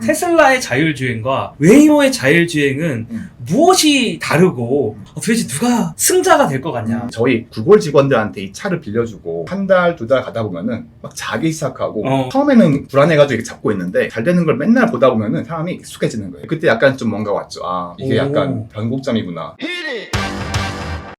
테슬라의 자율주행과 웨이모의 자율주행은 무엇이 다르고 도대체 누가 승자가 될 것 같냐? 저희 구글 직원들한테 이 차를 빌려주고 한 달, 두 달 가다 보면은 막 자기 시작하고 처음에는 불안해가지고 이렇게 잡고 있는데 잘 되는 걸 맨날 보다 보면은 사람이 익숙해지는 거예요. 그때 약간 좀 뭔가 왔죠. 아, 이게 약간 변곡점이구나.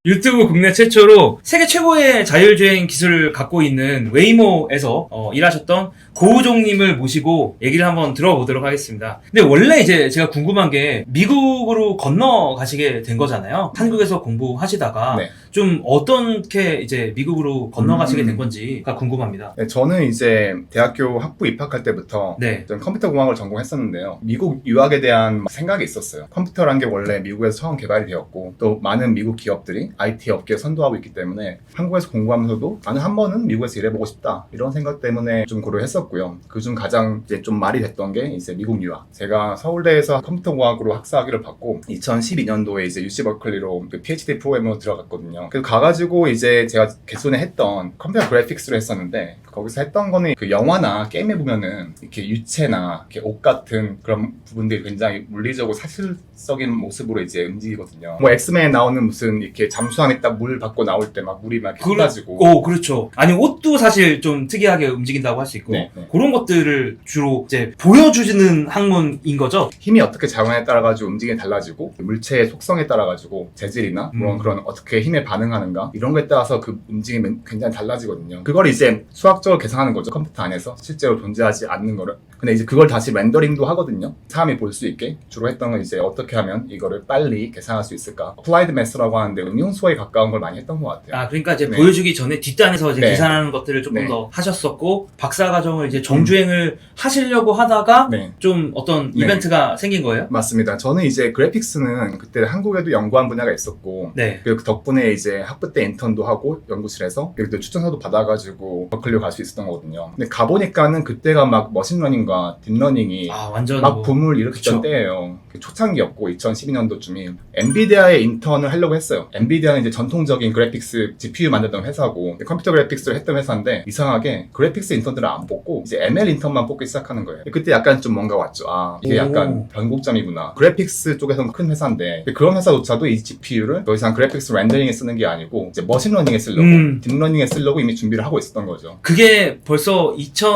유튜브 국내 최초로 세계 최고의 자율주행 기술을 갖고 있는 웨이모에서 일하셨던 고우종님을 모시고 얘기를 한번 들어보도록 하겠습니다. 근데 원래 이제 제가 궁금한 게 미국으로 건너가시게 된 거잖아요. 한국에서 공부하시다가 네. 좀 어떻게 이제 미국으로 건너가시게 된 건지가 궁금합니다. 네, 저는 이제 대학교 학부 입학할 때부터 네. 전 컴퓨터 공학을 전공했었는데요. 미국 유학에 대한 생각이 있었어요. 컴퓨터란 게 원래 미국에서 처음 개발이 되었고 또 많은 미국 기업들이 IT 업계에 선도하고 있기 때문에 한국에서 공부하면서도 나는 한 번은 미국에서 일해보고 싶다 이런 생각 때문에 좀 고려했었고요. 그중 가장 이제 좀 말이 됐던 게 이제 미국 유학. 제가 서울대에서 컴퓨터 공학으로 학사학위를 받고 2012년도에 이제 UC 버클리로 그 PhD 프로그램으로 들어갔거든요. 그래서 가가지고 이제 제가 개선에 했던 컴퓨터 그래픽스로 했었는데 거기서 했던 거는 그 영화나 게임에 보면은 이렇게 유체나 이렇게 옷 같은 그런 부분들이 굉장히 물리적으고 사실적인 모습으로 이제 움직이거든요. 뭐 엑스맨에 나오는 무슨 이렇게 잠수함에 딱 물 받고 나올 때 막 물이 막 이렇게 쏟아지고. 그렇죠. 아니 옷도 사실 좀 특이하게 움직인다고 할 수 있고 네. 그런 것들을 주로 이제 보여주는 학문인 거죠. 힘이 어떻게 작용에 따라 가지고 움직임이 달라지고 물체의 속성에 따라 가지고 재질이나 그런 어떻게 힘에 반응하는가 이런 거에 따라서 그 움직임이 굉장히 달라지거든요. 그걸 이제 수학적으로 계산하는 거죠. 컴퓨터 안에서 실제로 존재하지 않는 거를. 근데 이제 그걸 다시 렌더링도 하거든요. 사람이 볼 수 있게. 주로 했던 건 이제 어떻게 하면 이거를 빨리 계산할 수 있을까. 어플라이드 매스라고 하는데 응용수어에 가까운 걸 많이 했던 것 같아요. 아, 그러니까 이제 네. 보여주기 전에 뒷단에서 이제 네. 계산하는 것들을 조금 네. 더 하셨었고 박사과정을 이제 정주행을 하시려고 하다가 네. 좀 어떤 네. 이벤트가 생긴 거예요? 맞습니다. 저는 이제 그래픽스는 그때 한국에도 연구한 분야가 있었고 네. 그 덕분에 이제 학부 때 인턴도 하고 연구실에서 그리고 또 추천서도 받아가지고 버클리로 갈 수 있었던 거거든요. 근데 가보니까는 그때가 막 머신러닝과 딥러닝이 완전 막 붐을 일으켰던 때예요. 초창기였고 2012년도쯤이 엔비디아에 인턴을 하려고 했어요. 엔비디아는 이제 전통적인 그래픽스 GPU 만들던 회사고 컴퓨터 그래픽스를 했던 회사인데 이상하게 그래픽스 인턴들을 안 뽑고 이제 ML 인턴만 뽑기 시작하는 거예요. 그때 약간 좀 뭔가 왔죠. 아, 이게 약간 변곡점이구나. 그래픽스 쪽에서는 큰 회사인데 그런 회사조차도 이 GPU를 더 이상 그래픽스 렌더링에 쓰는 게 아니고 이제 머신러닝에 쓰려고 딥러닝에 쓰려고 이미 준비를 하고 있었던 거죠. 그게 벌써 2000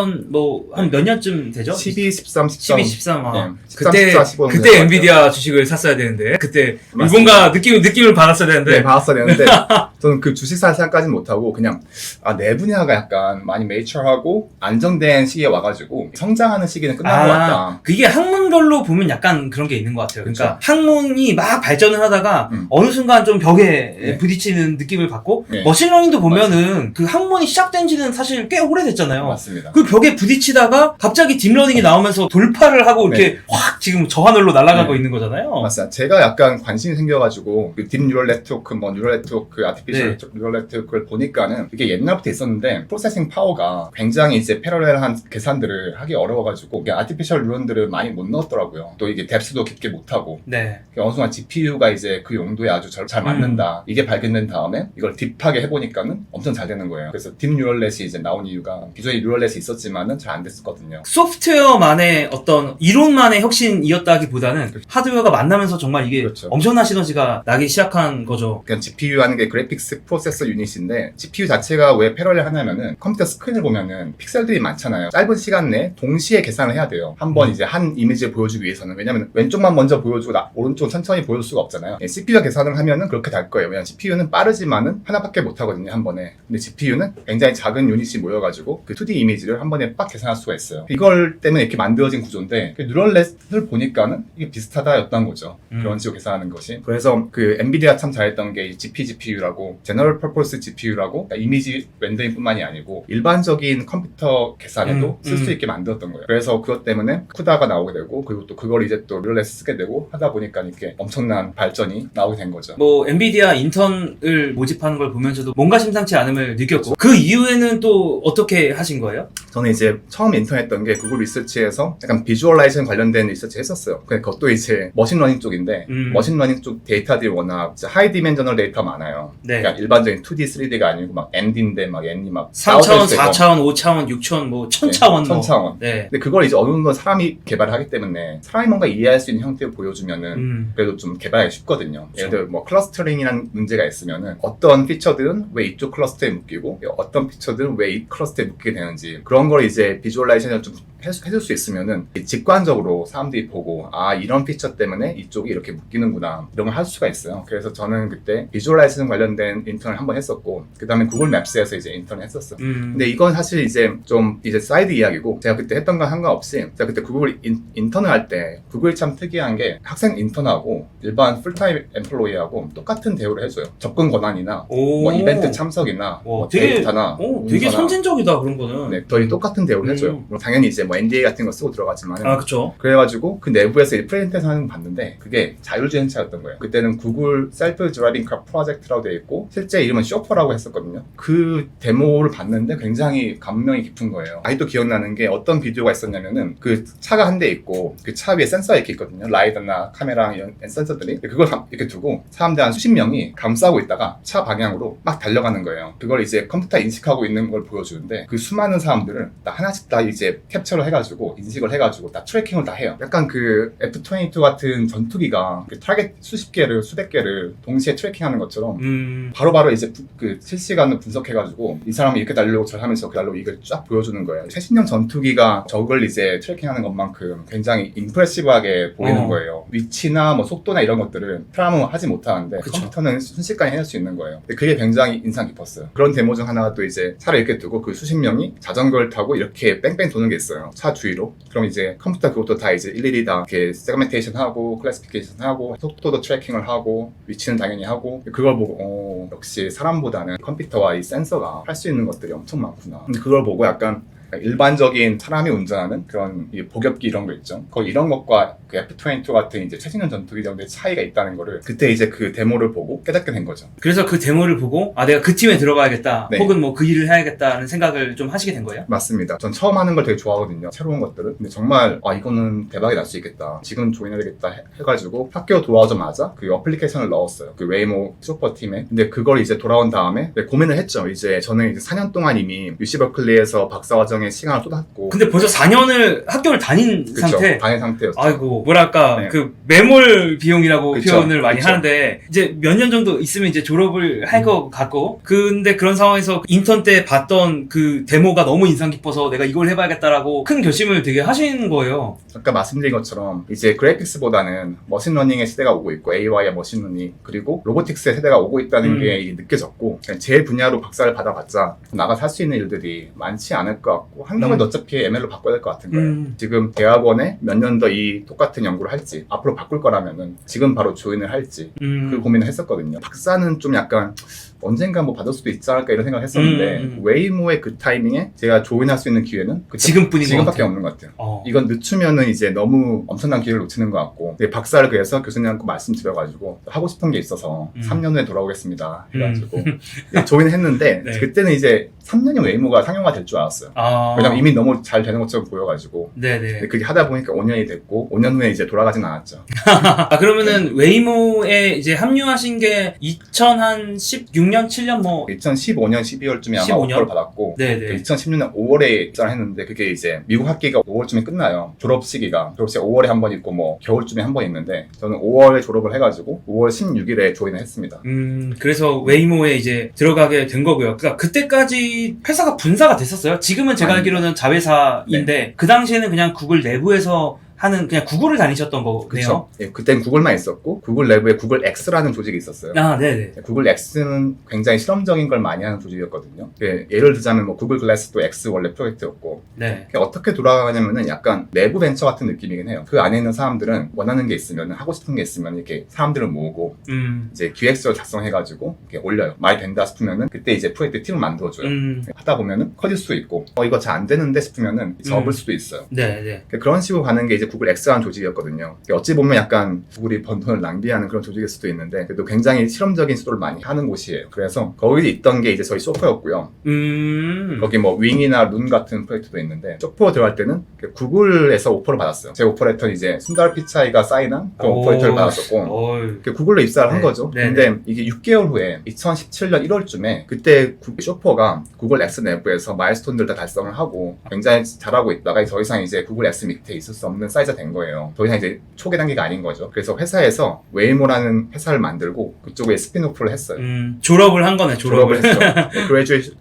한 몇 년쯤 되죠? 12, 13, 14 12, 13. 네. 13, 14, 15 그때 엔비디아 주식을 샀어야 되는데 그때 맞습니다. 뭔가 느낌을 받았어야 되는데 네, 받았어야 되는데 저는 그 주식 살 생각까지는 못하고 그냥 내 분야가 약간 많이 메이처하고 안정된 시기에 와가지고 성장하는 시기는 끝난 것 같다. 그게 학문별로 보면 약간 그런 게 있는 것 같아요. 그러니까 그렇죠. 학문이 막 발전을 하다가 어느 순간 좀 벽에 네. 부딪히는 느낌을 받고 네. 머신러닝도 보면은 그 학문이 시작된 지는 사실 꽤 오래됐잖아요. 맞습니다. 그 벽에 부딪히다가 갑자기 딥러닝이 나오면서 돌파를 하고 이렇게 네. 확 지금 저하늘로 날아가고 네. 있는 거잖아요. 맞습니다. 제가 약간 관심이 생겨가지고 그 딥 뉴럴 네트워크, 뉴럴 네트워크, 아티피셜 네. 뉴럴 네트워크를 보니까는 이게 옛날부터 있었는데 프로세싱 파워가 굉장히 이제 패러렐한 계산들을 하기 어려워가지고 이게 아티피셜 뉴런들을 많이 못 넣었더라고요. 또 이게 뎁스도 깊게 못하고 네. 어느 순간 GPU가 이제 그 용도에 아주 잘 맞는다. 이게 발견된 다음에 이걸 딥하게 해보니까는 엄청 잘 되는 거예요. 그래서 딥 뉴럴넷이 이제 나온 이유가 기존에 뉴럴넷이 있었지만은 잘 안 됐었거든요. 소프트웨어만의 어떤 이론만의 혁신이었다기보다는 하드웨어가 만나면서 정말 이게 그렇죠. 엄청난 시너지가 나기 시작한 거죠. 그냥 GPU 하는 게 그래픽스 프로세서 유닛인데 GPU 자체가 왜 패러렐 하냐면은 컴퓨터 스크린을 보면은 픽셀들이 많잖아요. 짧은 시간 내에 동시에 계산을 해야 돼요. 한번 이제 한 이미지를 보여주기 위해서는. 왜냐면 왼쪽만 먼저 보여주고 오른쪽 천천히 보여줄 수가 없잖아요. CPU가 계산을 하면은 그렇게 될 거예요. 왜냐면 CPU는 빠르지만은 하나밖에 못 하거든요, 한 번에. 근데 GPU는 굉장히 작은 유닛이 모여가지고 그 2D 이미지를 한 번에 빡 계산할 수가 있어요. 이걸 때문에 이렇게 만들어진 구조인데 그 뉴럴넷을 보니까는 이게 비슷하다였던 거죠. 그런 식으로 계산하는 것이. 그래서 그 엔비디아 참 잘했던 게 GPGPU라고 General Purpose GPU라고 그러니까 이미지 렌더링뿐만이 아니고 일반적인 컴퓨터 계산에도 쓸 수 있게 만들었던 거예요. 그래서 그것 때문에 쿠다가 나오게 되고 그리고 또 그걸 이제 또 뉴럴넷 쓰게 되고 하다 보니까 이렇게 엄청난 발전이 나오게 된 거죠. 뭐 엔비디아 인턴을 모집하는 걸 보면서도 뭔가 심상치 않음을 느꼈고 그 이후에는 또 어떻게 하신 거예요? 저는 이제 처음 인턴했던 게 구글 리서치에서 약간 비주얼라이제이션 관련된 리서치 했었어요. 근데 그것도 이제 머신러닝 쪽인데 머신러닝 쪽 데이터들이 워낙 하이 디멘셔널 데이터 많아요. 네. 그러니까 일반적인 2D, 3D가 아니고 막 ND인데 막 N이 막 3차원, 4차원, 5차원, 6차원, 뭐 1000차원. 네, 1000차원. 네. 근데 그걸 이제 어느 정도 사람이 개발을 하기 때문에 사람이 뭔가 이해할 수 있는 형태를 보여주면은 그래도 좀 개발하기 쉽거든요. 예를 들어 뭐 클러스터링이라는 문제가 있으면은 어떤 피처들은 왜 이쪽 클러스터에 묶이고 어떤 피처들은 왜 이 클러스터에 묶이게 되는지 그런 걸 이제 비주얼라이제이션을 좀 해줄 수 있으면은 직관적으로 사람들이 보고 아 이런 피처 때문에 이쪽이 이렇게 묶이는구나 이런 걸 할 수가 있어요. 그래서 저는 그때 비주얼라이제이션 관련된 인턴을 한번 했었고 그 다음에 구글 맵스에서 이제 인턴을 했었어요. 근데 이건 사실 이제 좀 이제 사이드 이야기고 제가 그때 했던 건 상관없이 제가 그때 구글 인턴을 할 때 구글이 참 특이한 게 학생 인턴하고 일반 풀타임 엠플로이하고 똑같은 대우를 해줘요. 접근 권한이나 뭐 이벤트 참석이나 뭐 데이터나 되게 선진적이다 그런 거는. 네, 거의 똑같은 대우를 해줘요. 물론 당연히 이제 뭐 NDA 같은 거 쓰고 들어가지만 아 그쵸. 그래가지고 그 내부에서 프레젠테이션 하는 거 봤는데 그게 자율주행차였던 거예요. 그때는 구글 셀프 드라이빙 카 프로젝트라고 되어 있고 실제 이름은 쇼퍼라고 했었거든요. 그 데모를 봤는데 굉장히 감명이 깊은 거예요. 아직도 기억나는 게 어떤 비디오가 있었냐면은 그 차가 한 대 있고 그 차 위에 센서가 이렇게 있거든요. 라이더나 카메라 이런 센서들이 그걸 이렇게 두고 사람들 한 수십 명이 감싸고 있다가 차 방향으로 막 달려가는 거예요. 그걸 이제 컴퓨터 인식하고 있는 걸 보여주는데 그 수많은 사람들을 다 하나씩 다 이제 캡처를 해가지고 인식을 해가지고 다 트래킹을 다 해요. 약간 그 F-22 같은 전투기가 그 타겟 수십 개를 수백 개를 동시에 트래킹하는 것처럼 바로바로 이제 그 실시간으로 분석해가지고 이 사람이 이렇게 달리고 저 하면서 저렇게 달리고 이걸 쫙 보여주는 거예요. 최신형 전투기가 적을 이제 트래킹하는 것만큼 굉장히 임프레시브하게 보이는 거예요. 위치나 뭐 속도나 이런 것들을 사람은 하지 못하는데 그쵸. 컴퓨터는 순식간에 해낼 수 있는 거예요. 근데 그게 굉장히 인상 깊었어요. 그런 데모 중 하나가 또 이제 차를 이렇게 두고 그 수십 명이 자전거를 타고 이렇게 뺑뺑 도는 게 있어요. 차 주위로. 그럼 이제 컴퓨터 그것도 다 이제 일일이 다 이렇게 세그멘테이션 하고 클래시피케이션 하고 속도도 트래킹을 하고 위치는 당연히 하고 그걸 보고 역시 사람보다는 컴퓨터와 이 센서가 할 수 있는 것들이 엄청 많구나. 근데 그걸 보고 약간 일반적인 사람이 운전하는 그런 이 복엽기 이런 거 있죠. 거의 이런 것과 그 F-22 같은 이제 최신형 전투기들의 차이가 있다는 거를 그때 이제 그 데모를 보고 깨닫게 된 거죠. 그래서 그 데모를 보고 아 내가 그 팀에 들어가야겠다. 네. 혹은 뭐 그 일을 해야겠다는 생각을 좀 하시게 된 거예요? 맞습니다. 전 처음 하는 걸 되게 좋아하거든요. 새로운 것들을. 근데 정말 이거는 대박이 날 수 있겠다. 지금 조인해야 되겠다 해가지고 학교 돌아오자마자 그 어플리케이션을 넣었어요. 그 웨이모 슈퍼 팀에. 근데 그걸 이제 돌아온 다음에 고민을 했죠. 이제 저는 이제 4년 동안 이미 UC 버클리에서 박사과정에 시간을 쏟았고 근데 벌써 4년을 학교를 다닌 그쵸, 상태. 다닌 상태였죠. 아이고 뭐랄까 네. 그 매몰 비용이라고 그쵸, 표현을 많이 그쵸. 하는데 이제 몇 년 정도 있으면 이제 졸업을 할 것 같고 근데 그런 상황에서 인턴 때 봤던 그 데모가 너무 인상 깊어서 내가 이걸 해봐야겠다라고 큰 결심을 되게 하신 거예요. 아까 말씀드린 것처럼 이제 그래픽스보다는 머신러닝의 시대가 오고 있고 AI와 머신러닝 그리고 로보틱스의 세대가 오고 있다는 게 이제 느껴졌고 제 분야로 박사를 받아봤자 나가서 할 수 있는 일들이 많지 않을 것 같고 한다고 해도 어차피 ML로 바꿔야 될 것 같은 거예요. 지금 대학원에 몇 년 더 이 똑같은 연구를 할지 앞으로 바꿀 거라면은 지금 바로 조인을 할지 그 고민을 했었거든요. 박사는 좀 약간 언젠가 뭐 받을 수도 있지 않을까 이런 생각을 했었는데 웨이모의 그 타이밍에 제가 조인할 수 있는 기회는 지금뿐인 것 지금밖에 같아요. 없는 것 같아요. 이건 늦추면은 이제 너무 엄청난 기회를 놓치는 것 같고 박사를 그래서 교수님한테 말씀드려가지고 하고 싶은 게 있어서 3년 후에 돌아오겠습니다 해가지고 조인을 했는데 네. 그때는 이제 3년이 웨이모가 상용화 될 줄 알았어요. 왜냐면 이미 너무 잘 되는 것처럼 보여가지고 네네. 근데 그게 하다 보니까 5년이 됐고 5년 후에 이제 돌아가진 않았죠. 그러면은 웨이모에 이제 합류하신 게 2016년 7년 뭐 2015년 12월쯤에 아마 15년? 오퍼를 받았고 네네. 2016년 5월에 입사를 했는데 그게 이제 미국 학기가 5월쯤에 끝나요. 졸업시기 5월에 한 번 있고 뭐 겨울쯤에 한 번 있는데 저는 5월에 졸업을 해가지고 5월 16일에 조인을 했습니다. 그래서 웨이모에 이제 들어가게 된 거고요. 그러니까 그때까지 회사가 분사가 됐었어요. 지금은 제가 알기로는 자회사인데 그 당시에는 그냥 구글 내부에서 하는 그냥 구글을 다니셨던 거네요. 그렇죠. 예, 그땐 구글만 있었고 구글 내부에 구글 X라는 조직이 있었어요. 아, 네네. 구글 X는 굉장히 실험적인 걸 많이 하는 조직이었거든요. 예를 들자면 뭐 구글 글래스도 X 원래 프로젝트였고 네. 어떻게 돌아가냐면은 약간 내부 벤처 같은 느낌이긴 해요. 그 안에 있는 사람들은 원하는 게 있으면 하고 싶은 게 있으면 이렇게 사람들을 모으고 이제 기획서를 작성해가지고 이렇게 올려요. 많이 된다 싶으면은 그때 이제 프로젝트 팀을 만들어줘요. 하다 보면은 커질 수도 있고 이거 잘 안 되는데 싶으면은 접을 수도 있어요. 네네. 그런 식으로 가는 게 이제 이제 구글 X라는 조직이었거든요. 어찌 보면 약간 구글이 번 돈을 낭비하는 그런 조직일 수도 있는데 그래도 굉장히 실험적인 시도를 많이 하는 곳이에요. 그래서 거기 있던 게 이제 저희 소퍼였고요. 거기 뭐 윙이나 룬 같은 프로젝트도 있는데 소퍼 들어갈 때는 구글에서 오퍼를 받았어요. 제 오퍼 레터는 이제 순달 피차이가 사인한 그런 오퍼 레터를 받았었고 구글로 입사를 한 거죠. 근데 이게 6개월 후에 2017년 1월쯤에 그때 쇼퍼가 구글 X 내부에서 마일스톤들 다 달성을 하고 굉장히 잘하고 있다가 더 이상 이제 구글 X 밑에 있을 수 없는 사이즈가 된 거예요. 더 이상 이제 초기 단계가 아닌 거죠. 그래서 회사에서 웨이모라는 회사를 만들고 그쪽에 스핀오프를 했어요. 졸업을 한 거네, 졸업을. 했죠. 네,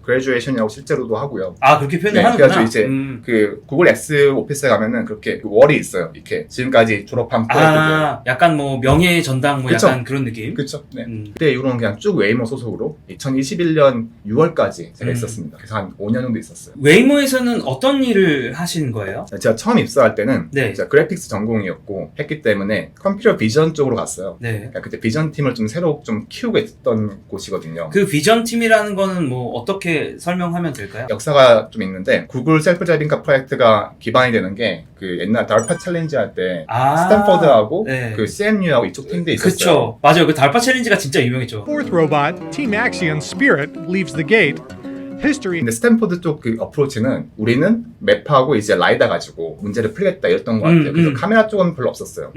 그레주에이션이라고 실제로도 하고요. 아, 그렇게 표현을 네, 하는구나. 그래가지고 이제 그 구글 X 오피스에 가면은 그렇게 그 월이 있어요. 이렇게 지금까지 졸업한 프로젝트들. 약간 뭐 명예 전당 뭐 그쵸? 약간 그런 느낌. 그렇죠. 네. 그때 이후로는 그냥 쭉 웨이모 소속으로 2021년 6월까지 제가 있었습니다. 그래서 한 5년 정도 있었어요. 웨이모에서는 어떤 일을 하시는 거예요? 제가 처음 입사할 때는 네. 제가 그래픽스 전공이었고 했기 때문에 컴퓨터 비전 쪽으로 갔어요. 네. 그러니까 그때 비전 팀을 좀 새로 좀 키우고 있던 곳이거든요. 그 비전 팀이라는 거는 뭐 어떻게 설명하면 될까요? 역사가 좀 있는데 구글 셀프 드라이빙카 프로젝트가 기반이 되는 게 그 옛날 달파 챌린지 할 때 스탠퍼드하고 네. 그 CMU하고 이쪽 팀도 있었어요. 그쵸. 맞아요. 그 달파 챌린지가 진짜 유명했죠. Fourth robot, Team Axion Spirit, leaves the gate. History. 근데 스탠퍼드 쪽 그 어프로치는 우리는 맵하고 이제 라이다 가지고 문제를 풀겠다 이랬던 것 같아요. 그래서 카메라 쪽은 별로 없었어요.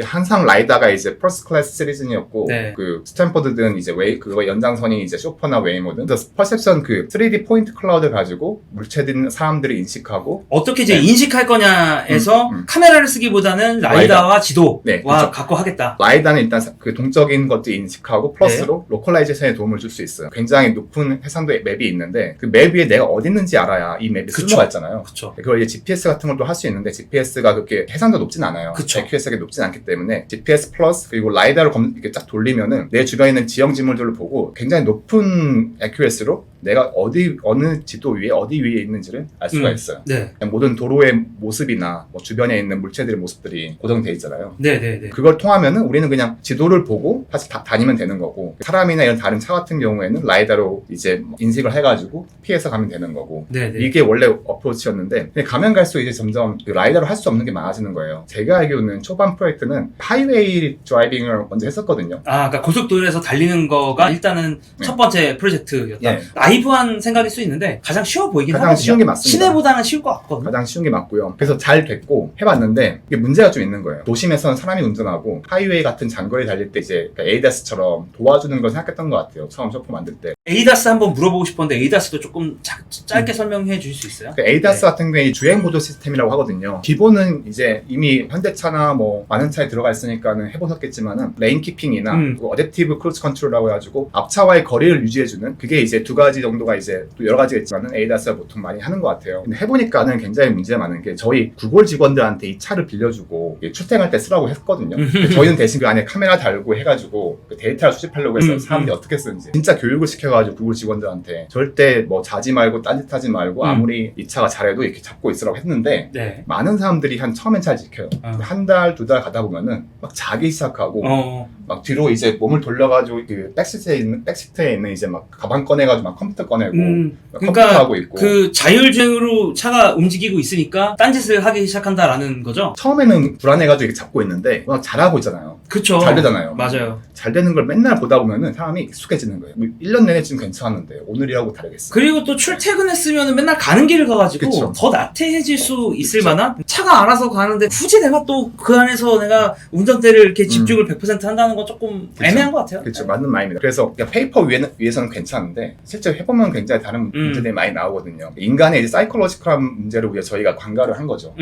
항상 라이다가 이제 퍼스트 클래스 시리즈였고 네. 그 스탠퍼드든 이제 그거 연장선이 이제 쇼퍼나 웨이모든 그래서 퍼셉션 그 3D 포인트 클라우드 가지고 물체든 사람들이 인식하고 어떻게 이제 인식할 거냐에서 카메라를 쓰기보다는 라이다와 지도와 네, 그렇죠. 갖고 하겠다. 라이다는 일단 그 동적인 것도 인식하고 플러스로 로컬라이제이션에 도움을 줄 수 있어요. 굉장히 높은 해상도 맵이 있는데 그 맵 위에 내가 어디 있는지 알아야 이 맵이 쓸모가 있잖아요. 그쵸. 그걸 이제 GPS 같은 것도 할 수 있는데 GPS가 그렇게 해상도 높진 않아요. 그쵸. AQS가 높진 않기 때문에 GPS 플러스 그리고 라이다를 이렇게 딱 돌리면은 내 주변에 있는 지형 지물들을 보고 굉장히 높은 AQS로 내가 어느 지도 위에 어디 위에 있는지를 알 수가 있어요. 네. 그냥 모든 도로의 모습이나 뭐 주변에 있는 물체들의 모습들이 고정돼 있잖아요. 네네네. 그걸 통하면은 우리는 그냥 지도를 보고 다시 다니면 되는 거고 사람이나 이런 다른 차 같은 경우에는 라이다로 이제 인식을 해가지고 피해서 가면 되는 거고 네네. 이게 원래 어프로치였는데 근데 가면 갈수록 이제 점점 그 라이다로 할 수 없는 게 많아지는 거예요. 제가 알기로는 초반 프로젝트는 하이웨이 드라이빙을 먼저 했었거든요. 그러니까 고속도로에서 달리는 거가 일단은 첫 번째 프로젝트였다. 네. 나이브한 생각일 수 있는데 가장 쉬워 보이긴 가장 하거든요. 쉬운 게 맞습니다. 시내보다는 쉬울 것 같거든요. 가장 쉬운 게 맞고요. 그래서 잘 됐고 해봤는데 이게 문제가 좀 있는 거예요. 도심에서는 사람이 운전하고 하이웨이 같은 장거리 달릴 때 이제 에이다스처럼 도와주는 걸 생각했던 것 같아요. 처음 쇼퍼 만들 때. 에이다스 한번 물어보고 싶었는데 에이다스도 조금 짧게 설명해 주실 수 있어요? 에이다스 같은 경우에 주행 보조 시스템이라고 하거든요. 기본은 이제 이미 현대차나 뭐 많은 차에 들어가 있으니까는 해보셨겠지만은 레인 키핑이나 어댑티브 크루즈 컨트롤이라고 해가지고 앞차와의 거리를 유지해주는 그게 이제 두 가지 정도가 이제 또 여러 가지가 있지만은 에이다스가 보통 많이 하는 것 같아요. 근데 해보니까는 굉장히 문제가 많은 게 저희 구글 직원들한테 이 차를 빌려주고 출퇴근할 때 쓰라고 했거든요. 저희는 대신 그 안에 카메라 달고 해가지고 그 데이터를 수집하려고 해서 사람들이 어떻게 쓰는지 진짜 교육을 시켜가지고 구글 직원들한테 절대 뭐 자지 말고 딴짓하지 말고 아무리 이 차가 잘해도 이렇게 잡고 있으라고 했는데 네. 많은 사람들이 처음엔 잘 지켜요. 한 달, 두 달 가다 보면은 막 자기 시작하고 막 뒤로 이제 몸을 돌려가지고 그 백시트에 있는 이제 막 가방 꺼내가지고 막 컴퓨터 꺼내고 컴퓨터 그러니까 하고 있고 그 자율주행으로 차가 움직이고 있으니까 딴짓을 하기 시작한다라는 거죠? 처음에는 불안해가지고 이렇게 잡고 있는데 막 잘하고 있잖아요. 그쵸. 잘 되잖아요. 맞아요. 잘 되는 걸 맨날 보다 보면은 사람이 익숙해지는 거예요. 1년 내내 지금 괜찮았는데 오늘이라고 다르겠어. 그리고 또 출퇴근했으면 맨날 가는 길을 가가지고 그쵸. 더 나태해질 수 있을 만한 차가 알아서 가는데 굳이 내가 또 그 안에서 내가 운전대를 이렇게 집중을 100% 한다는 건 조금 그쵸. 애매한 것 같아요. 그렇죠. 맞는 말입니다. 그래서 페이퍼 위에서는 괜찮은데 실제 해보면 굉장히 다른 문제들이 많이 나오거든요. 인간의 이제 사이콜로지컬한 문제를 위해 저희가 관가를 한 거죠.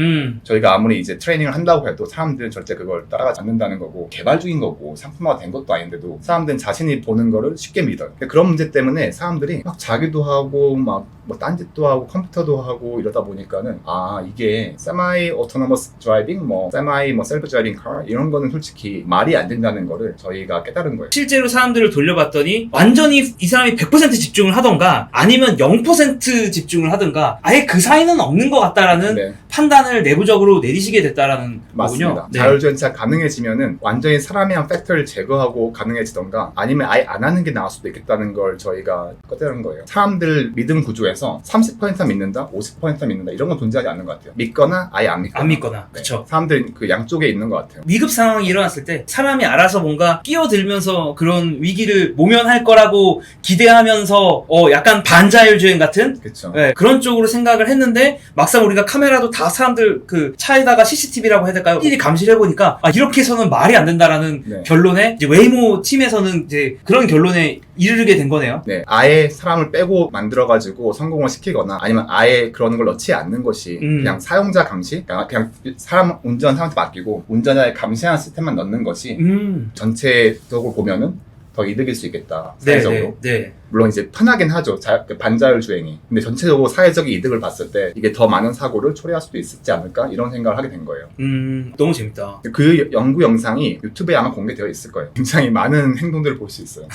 저희가 아무리 이제 트레이닝을 한다고 해도 사람들은 절대 그걸 따라가지 않는다는 거고 개발 중인 거고 상품화가 된 것도 아닌데도 사람들은 자신이 보는 거를 쉽게 믿어요. 그런 문제 때문에 사람들이 막 자기도 하고 막 뭐 딴짓도 하고 컴퓨터도 하고 이러다 보니까는 이게 세마이 오토노머스 드라이빙 세마이 셀프 드라이빙 카 이런 거는 솔직히 말이 안 된다는 거를 저희가 깨달은 거예요. 실제로 사람들을 돌려봤더니 완전히 이 사람이 100% 집중을 하던가 아니면 0% 집중을 하던가 아예 그 사이는 없는 것 같다라는 네. 판단을 내부적으로 내리시게 됐다라는 맞습니다. 거군요. 네. 자율주행차 가능해지면은 완전히 사람이 한 팩터를 제거하고 가능해지던가 아니면 아예 안 하는 게 나을 수도 있겠다는 걸 저희가 꺼내는 거예요. 사람들 믿음 구조에서 30% 믿는다, 50% 믿는다 이런 건 존재하지 않는 것 같아요. 믿거나 아예 안 믿거나. 안 믿거나. 네. 그쵸. 사람들이 그 양쪽에 있는 것 같아요. 위급 상황이 일어났을 때 사람이 알아서 뭔가 끼어들면서 그런 위기를 모면할 거라고 기대하면서 약간 반자율주행 같은 그렇죠. 네, 그런 쪽으로 생각을 했는데 막상 우리가 카메라도 다 사람들 그 차에다가 CCTV라고 해야 될까요? 일일이 감시를 해보니까 이렇게 해서는 말이 안 된다라는 네. 결론에 이제 웨이모 팀에서는 이제 그런 결론에 이르게 된 거네요. 네, 아예 사람을 빼고 만들어가지고 성공을 시키거나 아니면 아예 그런 걸 넣지 않는 것이 그냥 사용자 감시, 그냥 사람 운전 사람한테 맡기고 운전자의 감시하는 시스템만 넣는 것이 전체적으로 보면은 더 이득일 수 있겠다. 사회적으로. 네. 물론 이제 편하긴 하죠. 반자율 주행이. 근데 전체적으로 사회적인 이득을 봤을 때 이게 더 많은 사고를 초래할 수도 있지 않을까 이런 생각을 하게 된 거예요. 너무 재밌다. 그 연구 영상이 유튜브에 아마 공개되어 있을 거예요. 굉장히 많은 행동들을 볼 수 있어요.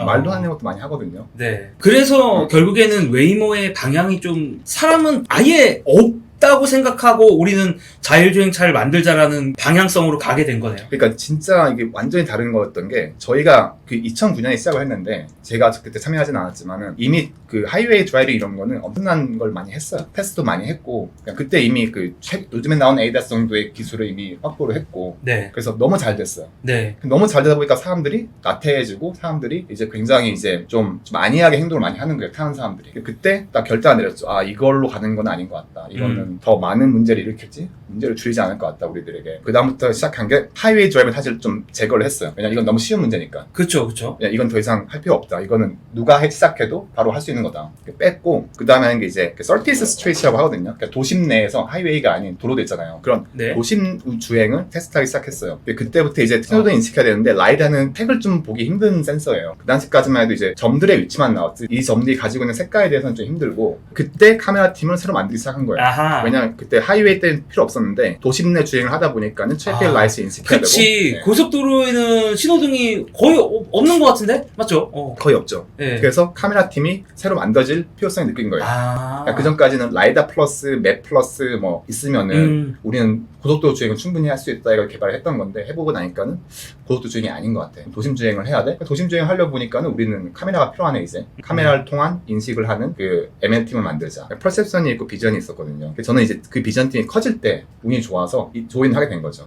말도 안 되는 것도 많이 하거든요. 네. 그래서 결국에는 웨이모의 방향이 좀 사람은 아예 없다고 생각하고 우리는 자율주행차를 만들자라는 방향성으로 가게 된 거네요. 그러니까 진짜 이게 완전히 다른 거였던 게 저희가 그 2009년에 시작을 했는데 제가 그때 참여하진 않았지만은 이미 그 하이웨이 드라이빙 이런 거는 엄청난 걸 많이 했어요. 테스트도 많이 했고 그때 이미 그 요즘에 나온 ADAS 정도의 기술을 이미 확보를 했고 네. 그래서 너무 잘 됐어요. 네. 너무 잘 되다 보니까 사람들이 나태해지고 사람들이 이제 굉장히 이제 좀 안이하게 행동을 많이 하는 거예요. 타는 사람들이. 그때 딱 결단을 내렸죠. 이걸로 가는 건 아닌 것 같다. 이거는 더 많은 문제를 일으킬지 문제를 줄이지 않을 것 같다 우리들에게. 그 다음부터 시작한 게 하이웨이 드라이브는 사실 좀 제거를 했어요. 왜냐면 이건 너무 쉬운 문제니까. 그쵸. 그냥 이건 더 이상 할 필요 없다. 이거는 누가 시작해도 바로 할 수 있는 거다. 뺐고 그 다음에 하는 게 이제 서티스 스트레이트라고 하거든요. 그러니까 도심 내에서 하이웨이가 아닌 도로도 있잖아요. 그런 네. 도심 주행을 테스트하기 시작했어요. 그때부터 이제 신호등 인식해야 되는데 라이다는 택을 좀 보기 힘든 센서예요. 그 당시까지만 해도 이제 점들의 위치만 나왔지 이 점들이 가지고 있는 색깔에 대해서는 좀 힘들고 그때 카메라 팀을 새로 만들기 시작한 거예요. 아하. 왜냐면 그때 하이웨이 때는 필요 없었는데 도심 내 주행을 하다 보니까는 트래픽 라이트 인식해야 그치. 되고 고속도로에는 신호등이 거의 없는 것 같은데? 맞죠? 거의 없죠. 네. 그래서 카메라 팀이 새로 만들어질 필요성을 느낀 거예요. 그러니까 그 전까지는 라이다 플러스, 맵 플러스 뭐 있으면은 우리는 고속도로 주행을 충분히 할 수 있다 이걸 개발을 했던 건데 해보고 나니까는 고속도로 주행이 아닌 것 같아. 도심 주행을 해야 돼. 도심 주행을 하려고 보니까는 우리는 카메라가 필요하네 이제. 카메라를 통한 인식을 하는 그 ML 팀을 만들자. 퍼셉션이 있고 비전이 있었거든요. 저는 이제 그 비전 팀이 커질 때 운이 좋아서 조인을 하게 된 거죠.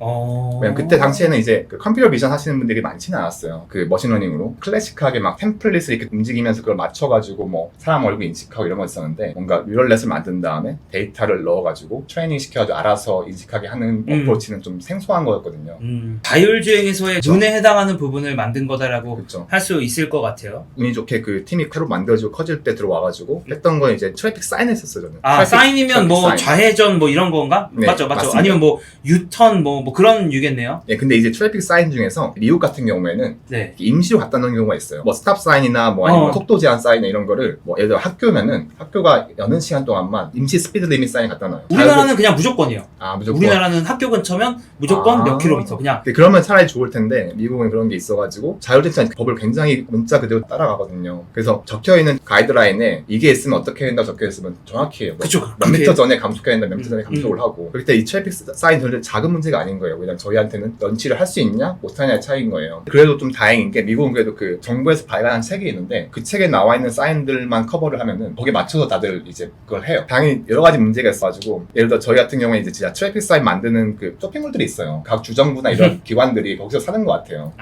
왜냐면 그때 당시에는 이제 그 컴퓨터 비전 하시는 분들이 많지는 않았어요. 그 머신러닝으로 클래식하게 막 템플릿을 이렇게 움직이면서 그걸 맞춰가지고 뭐 사람 얼굴 인식하고 이런 거 있었는데 뭔가 뉴럴넷을 만든 다음에 데이터를 넣어가지고 트레이닝 시켜가지고 알아서 인식하게 하는 어프로치는 좀 생소한 거였거든요. 자율주행에서의 눈에 해당하는 부분을 만든 거다라고 그렇죠. 할 수 있을 것 같아요. 운이 좋게 그 팀이 새로 만들어지고 커질 때 들어와가지고 했던 건 이제 트래픽 사인 했었어요 저는. 사인이면 뭐 사인. 좌회전 뭐 이런 건가? 네, 맞죠. 맞습니다. 아니면 뭐 유턴 뭐 그런 유겠네요. 네, 근데 이제 트래픽 사인 중에서 미국 같은 경우에는 네. 임시로 갖다 놓은 경우가 있어요. 뭐 스탑 사인이나 뭐 아니면 속도 제한 사인이나 이런 거를 뭐 예를 들어 학교면은 학교가 여는 시간 동안만 임시 스피드 리밋 사인 갖다 놔요. 우리나라는 그냥 무조건이요. 무조건. 우리나라는 학교 근처면 무조건 몇 킬로미터 그냥. 네, 그러면 차라리 좋을 텐데 미국은 그런 게 있어가지고 자율주행차 법을 굉장히 문자 그대로 따라가거든요. 그래서 적혀있는 가이드라인에 이게 있으면 어떻게 한다고 적혀있으면 정확히 해요. 그쵸. 몇 미터 전에 감속해야 된다, 몇 미터 전에 감속을 하고. 그럴 때 이 트래픽 사인 전혀 작은 문제가 아닌 거예요. 그냥 저희한테는 런치를 할 수 있냐, 못하냐의 차이인 거예요. 그래도 좀 다행인 게 미국은 그래도 그 정부에서 발간한 책이 있는데 그 책에 나와 있는 사인들만 커버를 하면은 거기에 맞춰서 다들 이제 그걸 해요. 당연히 여러 가지 문제가 있어가지고 예를 들어 저희 같은 경우에 이제 진짜 트래픽 사인 만드는 그 쇼핑몰들이 있어요. 각 주정부나 이런 기관들이 거기서 사는 것 같아요.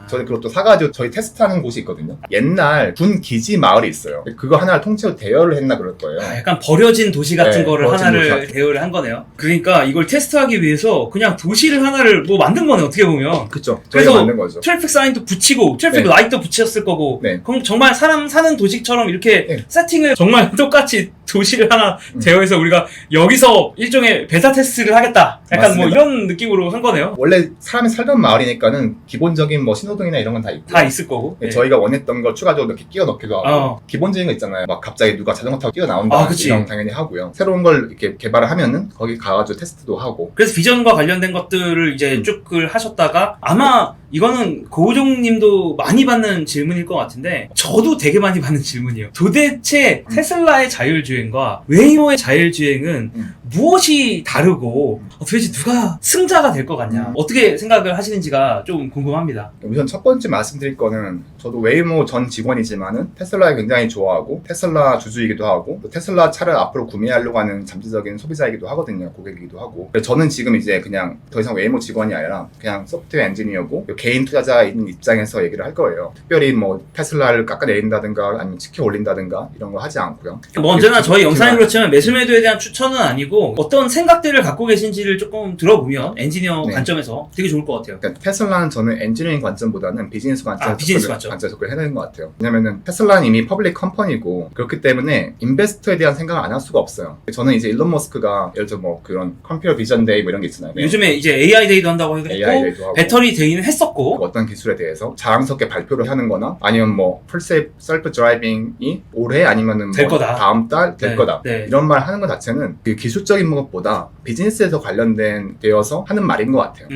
저는 그것도 사가지고 저희 테스트하는 곳이 있거든요. 옛날 군 기지 마을이 있어요. 그거 하나를 통째로 대여를 했나 그럴 거예요. 약간 버려진 도시 같은 네, 거를 버려진 하나를 도시. 대여를 한 거네요. 그러니까 이걸 테스트하기 위해서 그냥 도시를 하나를 뭐 만든 거네 어떻게 보면. 그쵸. 그래서 저희가 만든 거죠. 트래픽 사인도 붙이고 트래픽 네. 라이트도 붙였을 거고. 네. 그럼 정말 사람 사는 도시처럼 이렇게 네. 세팅을 정말 똑같이 도시를 하나 제어해서 우리가 여기서 일종의 베타 테스트를 하겠다. 약간 맞습니다. 뭐 이런 느낌으로 한 거네요. 원래 사람이 살던 마을이니까는 기본적인 뭐 신호등이나 이런 건 다 있고 다 있을 거고. 네, 저희가 원했던 걸 추가적으로 이렇게 끼워 넣기도 하고 어. 기본적인 거 있잖아요. 막 갑자기 누가 자전거 타고 뛰어나온다 그치. 이런 거 당연히 하고요. 새로운 걸 이렇게 이렇게 개발을 하면은 거기 가가지고 테스트도 하고. 그래서 비전과 관련된 것들을 이제 쭉을 하셨다가 아마 이거는 고우종 님도 많이 받는 질문일 것 같은데 저도 되게 많이 받는 질문이에요. 도대체 테슬라의 자율주행과 웨이모의 자율주행은 무엇이 다르고 도대체 누가 승자가 될 것 같냐? 어떻게 생각을 하시는지가 좀 궁금합니다. 우선 첫 번째 말씀드릴 거는 저도 웨이모 전 직원이지만은 테슬라를 굉장히 좋아하고 테슬라 주주이기도 하고 또 테슬라 차를 앞으로 구매하려고 하는 잠재적인 소비자이기도 하거든요. 고객이기도 하고. 저는 지금 이제 그냥 더 이상 웨이모 직원이 아니라 그냥 소프트웨어 엔지니어고 개인 투자자인 입장에서 얘기를 할 거예요. 특별히 뭐 테슬라를 깎아내린다든가 아니면 치켜 올린다든가 이런 거 하지 않고요. 뭐 언제나 저희 영상이 그렇지만 매수매도에 대한 추천은 아니고 어떤 생각들을 갖고 계신지를 조금 들어보면 엔지니어 네. 관점에서 되게 좋을 것 같아요. 그러니까 테슬라는 저는 엔지니어링 관점보다는 비즈니스 관점에서 비즈니스 관점. 접근을 해야 되는 것 같아요. 왜냐면은 테슬라는 이미 퍼블릭 컴퍼니고 그렇기 때문에 인베스터에 대한 생각을 안 할 수가 없어요. 저는 이제 일론 머스크가 예를 들어 뭐 그런 컴퓨터 비전 데이 뭐 이런 게 있잖아요. 요즘에 이제 AI 데이도 한다고 했고 AI 데이도 하고 배터리 데이는 했었고 어떤 기술에 대해서 자랑스럽게 발표를 하는 거나 아니면 뭐 풀셀프 셀프 드라이빙이 올해 아니면은 될 뭐 거다. 다음 달 될 네, 거다. 네. 이런 말 하는 것 자체는 그 기술적인 것보다 비즈니스에서 관련된 되어서 하는 말인 것 같아요.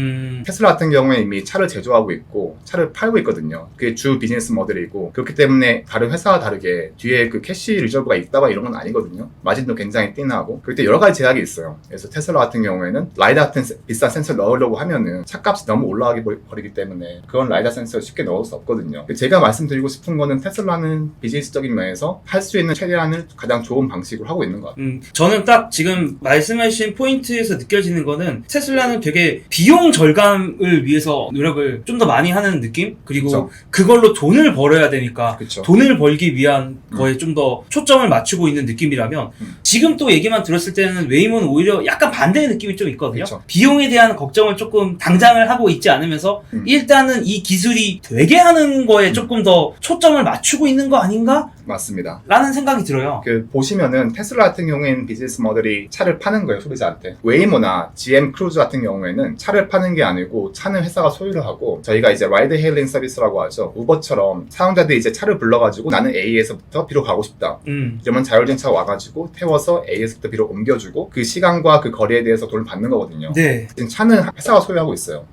테슬라 같은 경우에 이미 차를 제조하고 있고 차를 팔고 있거든요. 그게 주 비즈니스 모델이고 그렇기 때문에 다른 회사와 다르게 뒤에 그 캐시 리저브가 있다가 이런 건 아니거든요. 마진도 굉장히 띵하고 그때 여러 가지 제약이 있어요. 그래서 테슬라 같은 경우에는 라이다 같은 비싼 센서를 넣으려고 하면은 차값이 너무 올라가게 버리기 때문에 그건 라이다 센서를 쉽게 넣을 수 없거든요. 제가 말씀드리고 싶은 거는 테슬라는 비즈니스적인 면에서 할 수 있는 최대한을 가장 좋은 방식으로 하고 있는 것 같아요. 저는 딱 지금 말씀하신 포인트에서 느껴지는 거는 테슬라는 되게 비용 절감을 위해서 노력을 좀 더 많이 하는 느낌? 그리고 그쵸. 그걸로 돈을 벌어야 되니까 그쵸. 돈을 벌기 위한 거에 좀 더 초점을 맞추고 있는 느낌이라면 지금 또 얘기만 들었을 때는 웨이모는 오히려 약간 반대의 느낌이 좀 있거든요. 그쵸. 비용에 대한 걱정을 조금 당장을 하고 있지 않으면서 일단은 이 기술이 되게 하는 거에 조금 더 초점을 맞추고 있는 거 아닌가? 맞습니다. 라는 생각이 들어요. 보시면은 테슬라 같은 경우에는 비즈니스 모델이 차를 파는 거예요, 소비자한테. 웨이모나 GM 크루즈 같은 경우에는 차를 파는 게 아니고 차는 회사가 소유를 하고 저희가 이제 라이드 헤일링 서비스라고 하죠. 우버처럼 사용자들이 이제 차를 불러가지고 나는 A에서부터 B로 가고 싶다. 이러면 자율주행 차가 와가지고 태워서 A에서부터 B로 옮겨주고 그 시간과 그 거리에 대해서 돈을 받는 거거든요. 네. 지금 차는 회사가 소유하고 있어요.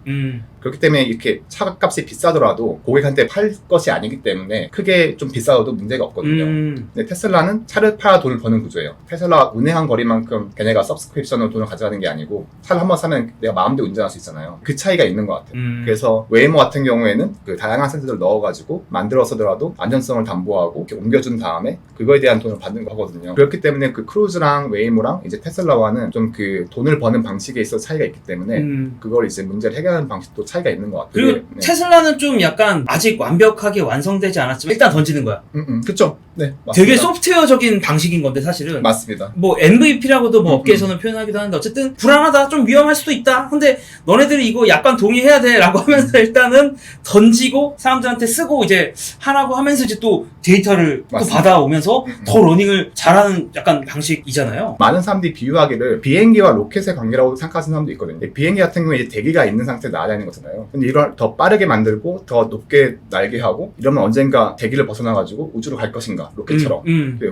그렇기 때문에 이렇게 차값이 비싸더라도 고객한테 팔 것이 아니기 때문에 크게 좀 비싸도 문제가 없거든요. 근데 테슬라는 차를 팔아 돈을 버는 구조예요. 테슬라 운행한 거리만큼 걔네가 서브스크립션으로 돈을 가져가는 게 아니고 차를 한번 사면 내가 마음대로 운전할 수 있잖아요. 그 차이가 있는 것 같아요. 그래서 웨이모 같은 경우에는 그 다양한 센서를 넣어가지고 만들어서더라도 안전성을 담보하고 이렇게 옮겨준 다음에 그거에 대한 돈을 받는 거거든요. 그렇기 때문에 그 크루즈랑 웨이모랑 이제 테슬라와는 좀 그 돈을 버는 방식에 있어 차이가 있기 때문에 그걸 이제 문제를 해결하는 방식도 차이가 있는 것 같아요. 그리고 테슬라는 좀 약간 아직 완벽하게 완성되지 않았지만 일단 던지는 거야. 그쵸. 네. 맞습니다. 되게 소프트웨어적인 방식인 건데 사실은. 맞습니다. 뭐 MVP라고도 뭐 업계에서는 표현하기도 하는데 어쨌든 불안하다, 좀 위험할 수도 있다. 근데 너네들이 이거 약간 동의해야 돼 라고 하면서 일단은 던지고 사람들한테 쓰고 이제 하라고 하면서 이제 또 데이터를 또 맞습니다. 받아오면서 더 러닝을 잘하는 약간 방식이잖아요. 많은 사람들이 비유하기를 비행기와 로켓의 관계라고 생각하는 사람도 있거든요. 비행기 같은 경우에 이제 대기가 있는 상태에 날아다니는 거잖아요. 근데 이걸 더 빠르게 만들고 더 높게 날게 하고 이러면 언젠가 대기를 벗어나가지고 우주로 갈 것인가 로켓처럼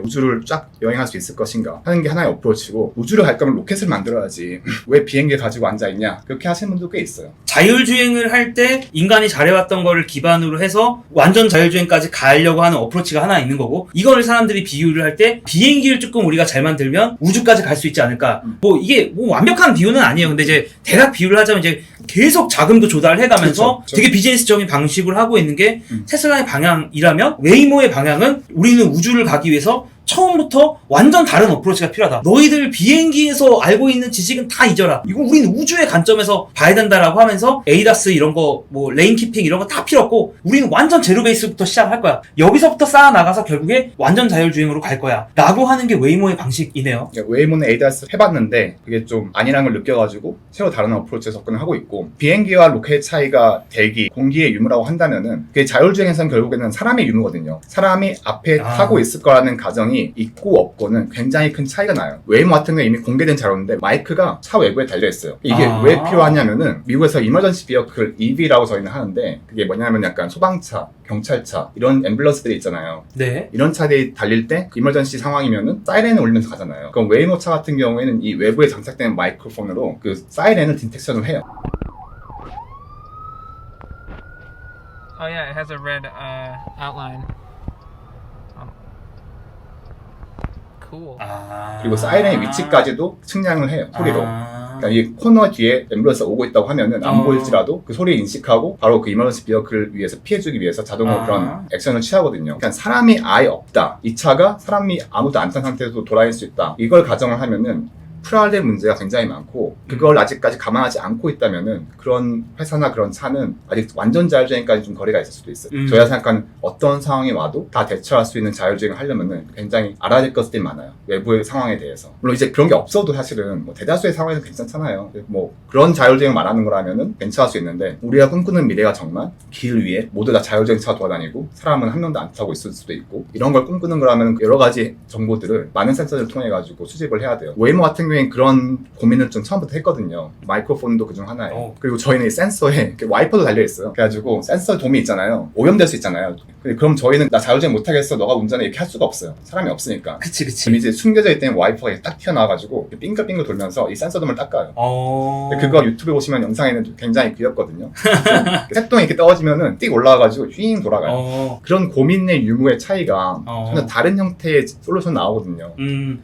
우주를 쫙 여행할 수 있을 것인가 하는 게 하나의 어프로치고 우주를 갈 거면 로켓을 만들어야지 왜 비행기를 가지고 앉아있냐 그렇게 하시는 분도 꽤 있어요. 자율주행을 할 때 인간이 잘해왔던 거를 기반으로 해서 완전 자율주행까지 가려고 하는 어프로치가 하나 있는 거고 이거를 사람들이 비유를 할 때 비행기를 조금 우리가 잘 만들면 우주까지 갈 수 있지 않을까. 뭐 이게 뭐 완벽한 비유는 아니에요. 근데 이제 대략 비유를 하자면 이제 계속 자금도 조달해가면서 그쵸. 되게 비즈니스적인 방식으로 하고 있는 게 테슬라의 방향이라면 웨이모의 방향은 우리는 우주를 가기 위해서 처음부터 완전 다른 어프로치가 필요하다. 너희들 비행기에서 알고 있는 지식은 다 잊어라. 이거 우리는 우주의 관점에서 봐야 된다라고 하면서 에이다스 이런 거, 뭐 레인 키핑 이런 거 다 필요 없고 우리는 완전 제로 베이스부터 시작할 거야. 여기서부터 쌓아 나가서 결국에 완전 자율주행으로 갈 거야. 라고 하는 게 웨이모의 방식이네요. 웨이모는 에이다스 해봤는데 그게 좀 아니라는 걸 느껴가지고 새로 다른 어프로치에 접근을 하고 있고 비행기와 로켓 차이가 대기, 공기의 유무라고 한다면은 그게 자율주행에서는 결국에는 사람의 유무거든요. 사람이 앞에 타고 있을 거라는 가정이 옵션이 있고 없고는 굉장히 큰 차이가 나요. 웨이모 같은 건 이미 공개된 자료인데 마이크가 차 외부에 달려있어요. 이게 왜 필요하냐면은 미국에서 이머전시 비어클 EV라고 저희는 하는데 그게 뭐냐면 약간 소방차, 경찰차 이런 앰뷸런스들이 있잖아요. 네. 이런 차들이 달릴 때 이머전시 상황이면은 사이렌을 울리면서 가잖아요. 그럼 웨이모 차 같은 경우에는 이 외부에 장착된 마이크로폰으로 그 사이렌을 디텍션을 해요. Oh yeah, it has a red outline. Cool. 그리고 사이렌의 위치까지도 측량을 해요. 소리로. 아. 그러니까 이 코너 뒤에 앰뷸런스가 오고 있다고 하면은 안 보일지라도 그 소리 인식하고 바로 그 이머전시 비어클을 위해서 피해주기 위해서 자동으로 그런 액션을 취하거든요. 그러니까 사람이 아예 없다. 이 차가 사람이 아무도 안 탄 상태에서 돌아다닐 수 있다. 이걸 가정을 하면은 프라일의 문제가 굉장히 많고 그걸 아직까지 감안하지 않고 있다면은 그런 회사나 그런 차는 아직 완전 자율주행까지 좀 거리가 있을 수도 있어요. 저희가 생각하는 어떤 상황이 와도 다 대처할 수 있는 자율주행을 하려면은 굉장히 알아야 될 것들이 많아요. 외부의 상황에 대해서. 물론 이제 그런 게 없어도 사실은 뭐 대다수의 상황에서 괜찮잖아요. 뭐 그런 자율주행을 말하는 거라면은 괜찮을 수 있는데 우리가 꿈꾸는 미래가 정말 길 위에 모두 다 자율주행 차가 돌아다니고 사람은 한 명도 안 타고 있을 수도 있고 이런 걸 꿈꾸는 거라면 여러 가지 정보들을 많은 센서를 통해 가지고 수집을 해야 돼요. 웨이모 같은 경우에 그런 고민을 좀 처음부터 했거든요. 마이크로폰도 그중 하나예요. 그리고 저희는 이 센서에 와이퍼도 달려있어요. 그래가지고 센서 돔이 있잖아요. 오염될 수 있잖아요. 그럼 저희는 나 자율주행 못하겠어. 너가 운전해. 이렇게 할 수가 없어요. 사람이 없으니까. 그치. 그럼 이제 숨겨져 있던 와이퍼가 딱 튀어나와가지고 빙글빙글 돌면서 이 센서 돔을 닦아요. 그거 유튜브에 보시면 영상에는 굉장히 귀엽거든요. 새똥이 이렇게 떨어지면은 띡 올라와가지고 휘잉 돌아가요. 그런 고민의 유무의 차이가 전혀 다른 형태의 솔루션 나오거든요.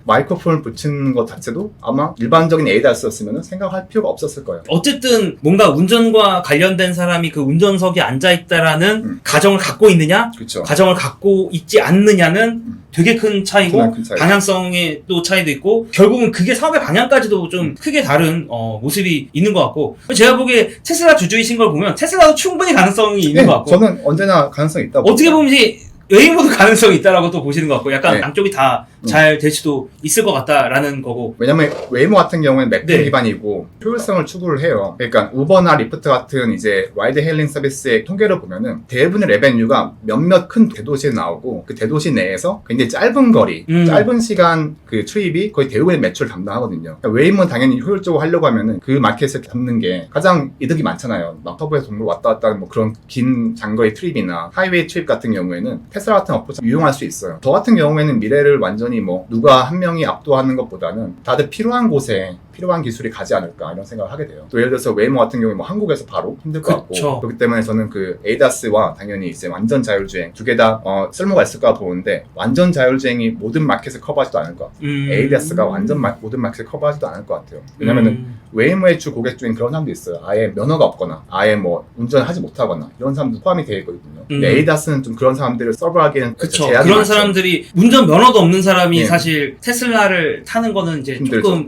마이크로폰을 붙이는 것 자체도 아마 일반적인 ADAS였으면 생각할 필요가 없었을 거예요. 어쨌든 뭔가 운전과 관련된 사람이 그 운전석에 앉아있다라는 가정을 갖고 있느냐, 그렇죠. 가정을 갖고 있지 않느냐는 되게 큰 차이고 큰 차이. 방향성의 또 차이도 있고 결국은 그게 사업의 방향까지도 좀 크게 다른 모습이 있는 것 같고 제가 보기에 테슬라 주주이신 걸 보면 테슬라도 충분히 가능성이 있는 것 같고 저는 언제나 가능성이 있다고 어떻게 보면 이제 웨이모도 가능성이 있다라고 또 보시는 것 같고 약간 네. 양쪽이 다 잘 될 수도 있을 것 같다라는 거고 왜냐면 웨이모 같은 경우는 맵 네. 기반이고 효율성을 추구를 해요. 그러니까 우버나 리프트 같은 이제 라이드 헤일링 서비스의 통계를 보면은 대부분의 레베뉴가 몇몇 큰 대도시에 나오고 그 대도시 내에서 굉장히 짧은 거리, 짧은 시간 그 트립이 거의 대부분의 매출을 담당하거든요. 그러니까 웨이모는 당연히 효율적으로 하려고 하면은 그 마켓을 잡는 게 가장 이득이 많잖아요. 막 터보에서 동물 왔다 갔다 하는 뭐 그런 긴 장거리 트립이나 하이웨이 트립 같은 경우에는 테슬라 같은 어프로치 유용할 수 있어요. 저 같은 경우에는 미래를 완전히 뭐 누가 한 명이 압도하는 것보다는 다들 필요한 곳에 필요한 기술이 가지 않을까 이런 생각을 하게 돼요. 또 예를 들어서 웨이모 같은 경우에 뭐 한국에서 바로 힘들 것 같고 그렇기 때문에 저는 그 ADAS와 당연히 이제 완전 자율주행 두 개 다 쓸모가 있을까 보는데 완전 자율주행이 모든 마켓을 커버하지도 않을 것 같아요. ADAS가 완전 모든 마켓을 커버하지도 않을 것 같아요. 왜냐면은 웨이모의 주 고객 중에 그런 사람도 있어요. 아예 면허가 없거나 아예 뭐 운전하지 못하거나 이런 사람도 포함이 되어 있거든요. 근데 ADAS는 좀 그런 사람들을 서브하기에는 그쵸. 제약이 그런 많죠. 사람들이 운전 면허도 없는 사람이 네. 사실 테슬라를 타는 거는 이제 힘들죠. 조금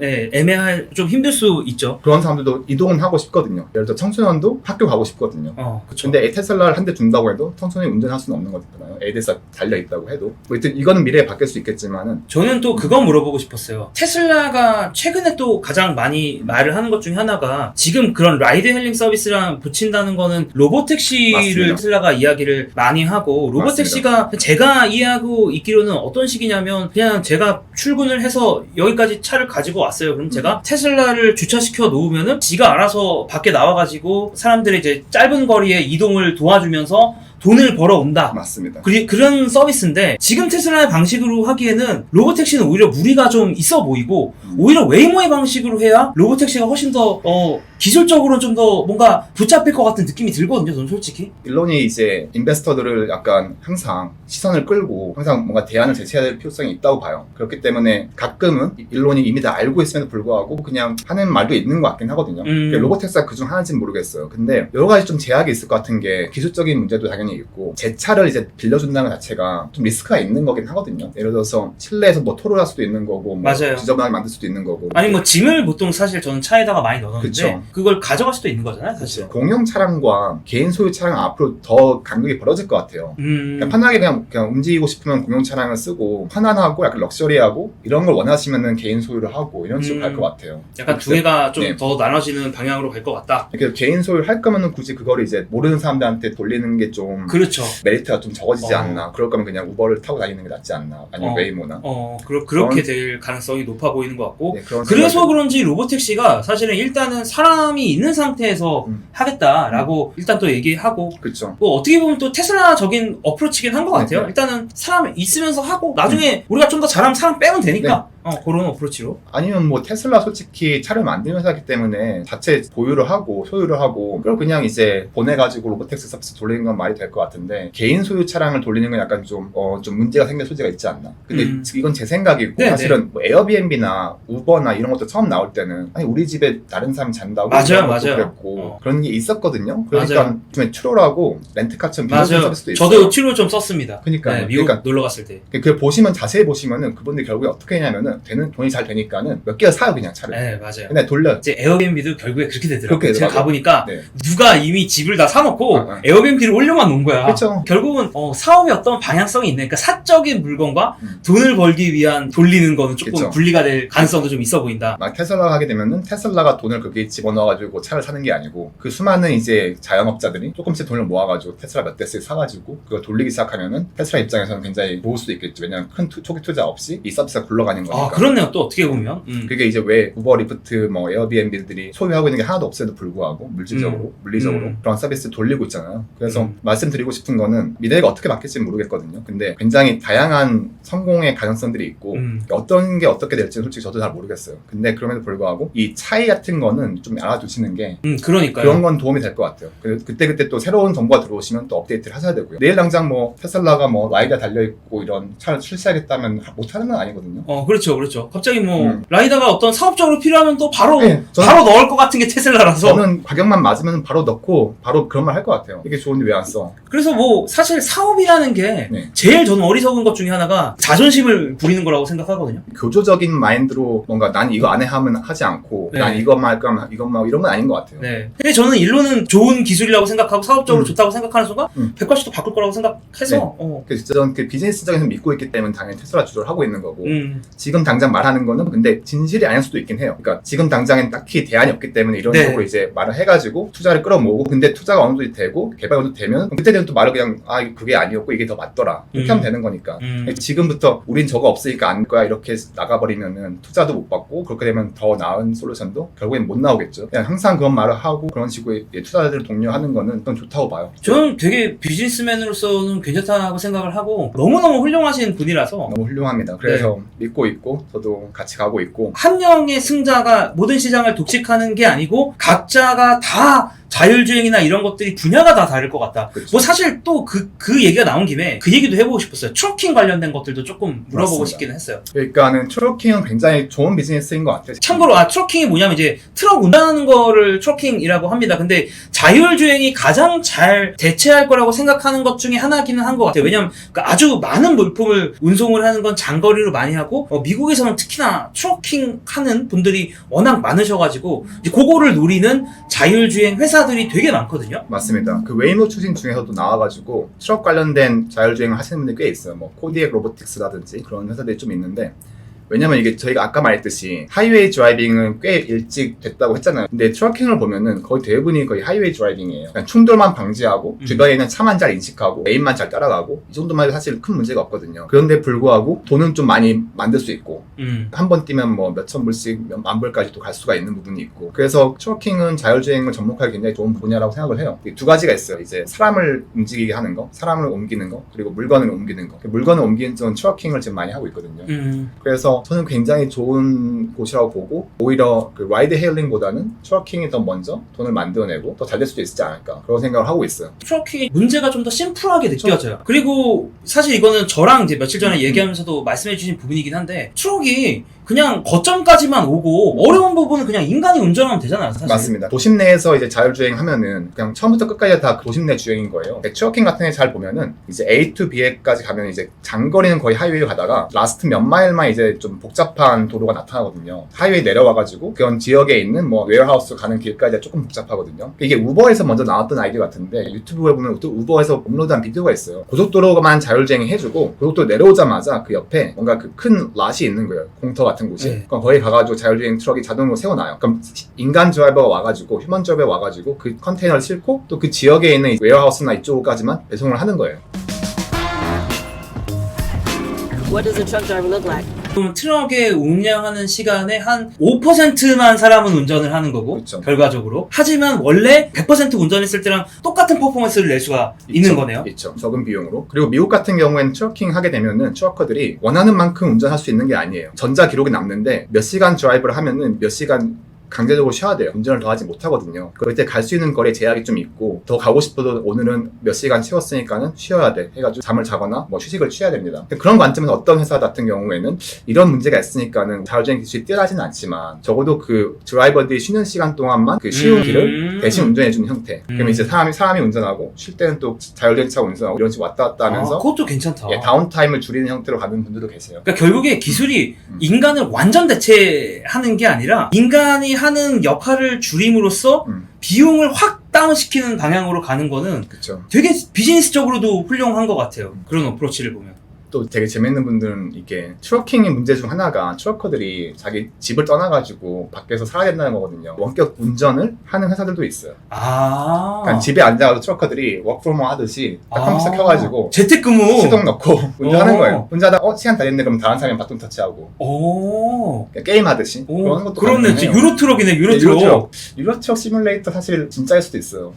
좀 힘들 수 있죠. 그런 사람들도 이동은 하고 싶거든요. 예를 들어 청소년도 학교 가고 싶거든요. 그쵸. 근데 테슬라를 한 대 준다고 해도 청소년이 운전할 수는 없는 거잖아요. ADAS가 달려있다고 해도. 뭐 하여튼 이거는 미래에 바뀔 수 있겠지만은 저는 또 그건 물어보고 싶었어요. 테슬라가 최근에 또 가장 많이 말을 하는 것 중에 하나가 지금 그런 라이드 헬링 서비스랑 붙인다는 거는 로보택시를 맞습니다. 테슬라가 이야기를 많이 하고 로보택시가 제가 이해하고 있기로는 어떤 식이냐면 그냥 제가 출근을 해서 여기까지 차를 가지고 왔어요. 그럼 제가 테슬라를 주차시켜 놓으면은 지가 알아서 밖에 나와가지고 사람들의 이제 짧은 거리에 이동을 도와주면서 돈을 벌어온다. 맞습니다. 그런 서비스인데 지금 테슬라의 방식으로 하기에는 로보택시는 오히려 무리가 좀 있어 보이고 오히려 웨이모의 방식으로 해야 로보택시가 훨씬 더 기술적으로 좀 더 뭔가 붙잡힐 것 같은 느낌이 들거든요. 저는 솔직히. 일론이 이제 인베스터들을 약간 항상 시선을 끌고 항상 뭔가 대안을 제시해야 될 필요성이 있다고 봐요. 그렇기 때문에 가끔은 일론이 이미 다 알고 있음에도 불구하고 그냥 하는 말도 있는 것 같긴 하거든요. 로보택시가 그중 하나인지는 모르겠어요. 근데 여러 가지 좀 제약이 있을 것 같은 게 기술적인 문제도 당연히 있고 제 차를 이제 빌려준다는 것 자체가 좀 리스크가 있는 거긴 하거든요. 예를 들어서 실내에서 뭐 토로할 수도 있는 거고 뭐 맞아요. 지저분하게 만들 수도 있는 거고 아니 뭐 짐을 보통 사실 저는 차에다가 많이 넣었는데 그쵸. 그걸 가져갈 수도 있는 거잖아요. 사실. 공용 차량과 개인 소유 차량 앞으로 더 간격이 벌어질 것 같아요. 그냥 편하게 그냥 움직이고 싶으면 공용 차량을 쓰고 편안하고 약간 럭셔리하고 이런 걸 원하시면은 개인 소유를 하고 이런 식으로 갈 것 같아요. 약간 두 개가 좀 네. 더 나눠지는 방향으로 갈 것 같다. 그래서 개인 소유를 할 거면은 굳이 그거를 이제 모르는 사람들한테 돌리는 게 좀 그렇죠. 메리트가 좀 적어지지 어. 않나. 그럴 거면 그냥 우버를 타고 다니는 게 낫지 않나. 아니면 어. 웨이모나. 그렇게 될 가능성이 높아 보이는 것 같고. 네, 그런 그래서 생각이- 그런지 로보택시가 사실은 일단은 사람이 있는 상태에서 하겠다라고 일단 또 얘기하고, 그렇죠. 뭐 어떻게 보면 또 테슬라적인 어프로치긴 한 것 같아요. 네. 일단은 사람 있으면서 하고 나중에 우리가 좀 더 잘하면 사람 빼면 되니까 그런 어프로치로. 아니면 뭐 테슬라 솔직히 차를 만들면서 하기 때문에 자체 보유를 하고 소유를 하고 그걸 그냥 이제 보내가지고 로보택시 서비스 돌리는 건 말이 될 것 같은데 개인 소유 차량을 돌리는 건 약간 좀 문제가 생길 소지가 있지 않나. 근데 이건 제 생각이고 네, 사실은 뭐 에어비앤비나 우버나 이런 것도 처음 나올 때는 아니 우리 집에 다른 사람이 잔다고 맞아요, 이런 것도 맞아요. 그랬고 그런 게 있었거든요. 그러니까 맞아요. 요즘에 트롤하고 렌트카처럼 빌려주는 맞아요. 서비스도 있어요. 저도 치료 좀 썼습니다. 그러니까요. 네, 미국 그러니까 놀러 갔을 때. 그 보시면 자세히 보시면은 그분들 결국에 어떻게 했냐면은 돈이 잘 되니까는 몇 개를 사요 그냥 차를. 네, 맞아요. 근데 돌려. 이제 에어비앤비도 결국에 그렇게 되더라고요. 그렇게 제가 되더라고요. 가보니까 네. 누가 이미 집을 다 사놓고 어. 에어비앤비를 올려만 놓은 거야. 그렇죠. 결국은 사업의 어떤 방향성이 있네. 그러니까 사적인 물건과 돈을 벌기 위한 돌리는 거는 조금 그쵸. 분리가 될 가능성도 좀 있어 보인다. 막 테슬라가 하게 되면은 테슬라가 돈을 거기에 집어넣어가지고 차를 사는 게 아니고 그 수많은 이제 자영업자들이 조금씩 돈을 모아가지고 테슬라 몇 대씩 사가지고 그걸 돌리기 시작하면은 테슬라 입장에서는 굉장히 좋을 수도 있겠죠. 왜냐면 큰 초기 투자 없이 이 서비스가 굴러가는 거니까. 아, 그렇네요. 또 어떻게 보면. 그게 이제 왜 우버, 리프트, 뭐 에어비앤비들이 소유하고 있는 게 하나도 없음에도 불구하고 물리적으로 그런 서비스 돌리고 있잖아요. 그래서 말씀드리고 싶은 거는 미래가 어떻게 바뀔지는 모르겠거든요. 근데 굉장히 다양한 성공의 가능성들이 있고 어떤 게 어떻게 될지는 솔직히 저도 잘 모르겠어요. 근데 그럼에도 불구하고 이 차이 같은 거는 좀 알아두시는 게 그러니까요. 그런 건 도움이 될 것 같아요. 그때 또 새로운 정보가 들어오시면 또 업데이트를 하셔야 되고요. 내일 당장 뭐 테슬라가 뭐 라이다 달려있고 이런 차를 출시하겠다면 못하는 건 아니거든요. 그렇죠. 갑자기 뭐 라이다가 어떤 사업적으로 필요하면 또 바로 네, 바로 넣을 것 같은 게 테슬라라서. 저는 가격만 맞으면 바로 넣고 바로 그런 말 할 것 같아요. 이게 좋은데 왜 안 써? 그래서 뭐 사실 사업이라는 게 네. 제일 저는 어리석은 것 중에 하나가 자존심을 부리는 거라고 생각하거든요. 교조적인 마인드로 뭔가 난 이거 안 해 하면 하지 않고 네. 난 이것만 할 거면 이것만 하고 이런 건 아닌 것 같아요. 네. 근데 저는 일로는 좋은 기술이라고 생각하고 사업적으로 좋다고 생각하는 순간 180도 바꿀 거라고 생각해서 그래서 저는 그 비즈니스적에서 믿고 있기 때문에 당연히 테슬라 주도를 하고 있는 거고 지금 당장 말하는 거는 근데 진실이 아닐 수도 있긴 해요. 그러니까 지금 당장엔 딱히 대안이 없기 때문에 이런 네. 식으로 이제 말을 해가지고 투자를 끌어모으고 근데 투자가 어느 정도 되고 개발 어느 정도 되면 그때 되면 또 말을 그냥 그게 아니었고 이게 더 맞더라 이렇게 하면 되는 거니까 지금부터 우린 저거 없으니까 안 거야 이렇게 나가버리면은 투자도 못 받고 그렇게 되면 더 나은 솔루션도 결국엔 못 나오겠죠. 그냥 항상 그런 말을 하고 그런 식으로 투자자들을 독려하는 거는 전 좋다고 봐요. 저는 되게 비즈니스맨으로서는 괜찮다고 생각을 하고 너무너무 훌륭하신 분이라서 너무 훌륭합니다. 그래서 믿고 있고 저도 같이 가고 있고 한 명의 승자가 모든 시장을 독식하는 게 아니고 각자가 다 자율주행이나 이런 것들이 분야가 다 다를 것 같다. 그렇죠. 뭐 사실 또 그 얘기가 나온 김에 그 얘기도 해보고 싶었어요. 트럭킹 관련된 것들도 조금 물어보고 맞습니다. 싶기는 했어요. 그러니까는 트럭킹은 굉장히 좋은 비즈니스인 것 같아요. 참고로 트럭킹이 뭐냐면 이제 트럭 운전하는 거를 트럭킹이라고 합니다. 근데 자율주행이 가장 잘 대체할 거라고 생각하는 것 중에 하나기는 한 것 같아요. 왜냐면 아주 많은 물품을 운송을 하는 건 장거리로 많이 하고 미국에서는 특히나 트럭킹 하는 분들이 워낙 많으셔가지고 이제 그거를 노리는 자율주행 회사들이 되게 많거든요. 맞습니다. 그 웨이모 추진 중에서도 나와가지고 트럭 관련된 자율주행을 하시는 분들이 꽤 있어요. 뭐 코디엑 로보틱스라든지 그런 회사들이 좀 있는데 왜냐면 이게 저희가 아까 말했듯이 하이웨이 드라이빙은 꽤 일찍 됐다고 했잖아요. 근데 트럭킹을 보면은 거의 대부분이 거의 하이웨이 드라이빙이에요. 그냥 충돌만 방지하고 주변에 있는 차만 잘 인식하고 레인만 잘 따라가고 이 정도만 해도 사실 큰 문제가 없거든요. 그런데 불구하고 돈은 좀 많이 만들 수 있고 한 번 뛰면 뭐 몇천 불씩 몇만 불까지도 갈 수가 있는 부분이 있고 그래서 트럭킹은 자율주행을 접목하기 굉장히 좋은 분야라고 생각을 해요. 두 가지가 있어요. 이제 사람을 움직이게 하는 거, 사람을 옮기는 거, 그리고 물건을 옮기는 거. 물건을 옮기는 쪽은 트럭킹을 지금 많이 하고 있거든요. 그래서 저는 굉장히 좋은 곳이라고 보고 오히려 그 라이드 헤일링보다는 트럭킹이 더 먼저 돈을 만들어내고 더 잘 될 수도 있지 않을까 그런 생각을 하고 있어요. 트럭킹이 문제가 좀 더 심플하게 느껴져요. 그리고 사실 이거는 저랑 이제 며칠 전에 얘기하면서도 말씀해 주신 부분이긴 한데 트럭이 그냥 거점까지만 오고 어려운 부분은 그냥 인간이 운전하면 되잖아요. 사실. 맞습니다. 도심 내에서 이제 자율주행 하면은 그냥 처음부터 끝까지 다 도심 내 주행인 거예요. 트럭킹 같은 게 잘 보면은 이제 A to B에까지 가면 이제 장거리는 거의 하이웨이 가다가 라스트 몇 마일만 이제 좀 복잡한 도로가 나타나거든요. 하이웨이 내려와가지고 그런 지역에 있는 뭐 웨어하우스 가는 길까지 조금 복잡하거든요. 이게 우버에서 먼저 나왔던 아이디어 같은데 유튜브에 보면 또 우버에서 업로드한 비디오가 있어요. 고속도로만 자율주행 해주고 고속도로 내려오자마자 그 옆에 뭔가 그 큰 랏이 있는 거예요. 공터 같은 곳이. 네. 그럼 거기 가가지고 자율주행 트럭이 자동으로 세워놔요. 그럼 인간 드라이버가 와가지고 휴먼 드라이버가 와가지고 그 컨테이너를 싣고 또 그 지역에 있는 웨어하우스나 이쪽까지만 배송을 하는 거예요. What does a truck driver look like? 그럼 트럭에 운행하는 시간에 한 5%만 사람은 운전을 하는 거고 그렇죠. 결과적으로. 하지만 원래 100% 운전했을 때랑 똑같은 퍼포먼스를 낼 수가 있는 거네요. 있죠. 적은 비용으로. 그리고 미국 같은 경우에는 트러킹 하게 되면은 트러커들이 원하는 만큼 운전할 수 있는 게 아니에요. 전자 기록이 남는데 몇 시간 드라이브를 하면은 몇 시간 강제적으로 쉬어야 돼요. 운전을 더 하지 못하거든요. 그때 갈 수 있는 거리에 제약이 좀 있고 더 가고 싶어도 오늘은 몇 시간 채웠으니까는 쉬어야 돼 해가지고 잠을 자거나 뭐 휴식을 취해야 됩니다. 그런 관점에서 어떤 회사 같은 경우에는 이런 문제가 있으니까는 자율주행 기술이 뛰어나지는 않지만 적어도 그 드라이버들이 쉬는 시간 동안만 그 쉬운 길을 대신 운전해주는 형태. 그러면 이제 사람이 운전하고 쉴 때는 또 자율주행 차 운전하고 이런 식으로 왔다 갔다 하면서 그것도 괜찮다. 예, 다운타임을 줄이는 형태로 가는 분들도 계세요. 그러니까 결국에 기술이 인간을 완전 대체하는 게 아니라 인간이 하는 역할을 줄임으로써 비용을 확 다운시키는 방향으로 가는 거는 그렇죠. 되게 비즈니스적으로도 훌륭한 것 같아요. 그런 어프로치를 보면. 또 되게 재밌는 분들은 이게 트러킹의 문제 중 하나가 트러커들이 자기 집을 떠나가지고 밖에서 살아야 된다는 거거든요. 원격 운전을 하는 회사들도 있어요. 그러니까 집에 앉아서 트러커들이 워크프롬 하듯이 딱 컴퓨터 켜가지고 재택근무. 시동 넣고 운전하는 거예요. 운전하다가 시간 다 됐네 그럼 다른 사람이 바톤 터치하고 오. 그러니까 게임 하듯이 그런 것도 그렇네. 가능해요. 유로트럭이네, 유로트럭. 유로트럭 시뮬레이터 사실 진짜일 수도 있어요.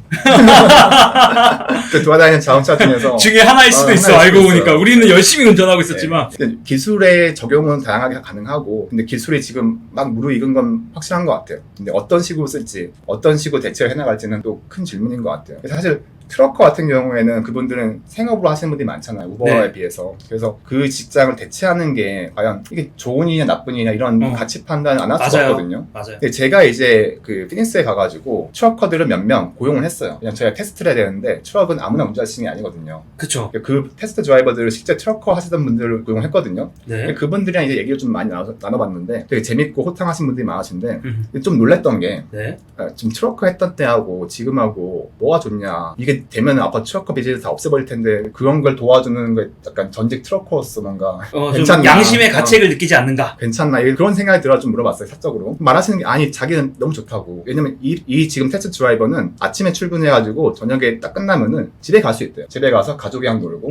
그 돌아다니는 자동차 중에서 중에 하나일 수도 있어, 하나일 알고 수도 보니까. 있어요. 우리는 열심히 운전하고 있었지만. 네. 기술의 적용은 다양하게 가능하고 근데 기술이 지금 막 무르익은 건 확실한 것 같아요. 근데 어떤 식으로 쓸지 어떤 식으로 대처를 해나갈지는 또 큰 질문인 것 같아요. 사실 트러커 같은 경우에는 그분들은 생업으로 하시는 분들이 많잖아요. 우버에 네. 비해서. 그래서 그 직장을 대체하는 게 과연 이게 좋으냐 나쁘냐 이런 가치 판단을 안 할 수가 맞아요. 없거든요. 맞아요. 근데 제가 이제 그 피닉스에 가가지고 트러커들을 몇 명 고용을 했어요. 그냥 저희가 테스트를 해야 되는데 트럭은 아무나 운전할 수 있는 게 아니거든요. 그쵸. 그 테스트 드라이버들을 실제 트러커 하시던 분들을 고용했거든요. 네. 그분들이랑 이제 얘기를 좀 많이 나눠봤는데 되게 재밌고 호탕하신 분들이 많으신데 음. 좀 놀랬던 게 네. 지금 트러커 했던 때하고 지금하고 뭐가 좋냐. 이게 되면 아빠 트러커 비즈니스 다 없애버릴 텐데 그런 걸 도와주는 게 약간 전직 트러커로서 뭔가 좀 괜찮나. 양심의 가책을 느끼지 않는가. 괜찮나 그런 생각이 들어 좀 물어봤어요. 사적으로 말하시는 게 아니 자기는 너무 좋다고. 왜냐면 이 지금 테스트 드라이버는 아침에 출근해가지고 저녁에 딱 끝나면은 집에 갈 수 있대요. 집에 가서 가족이랑 놀고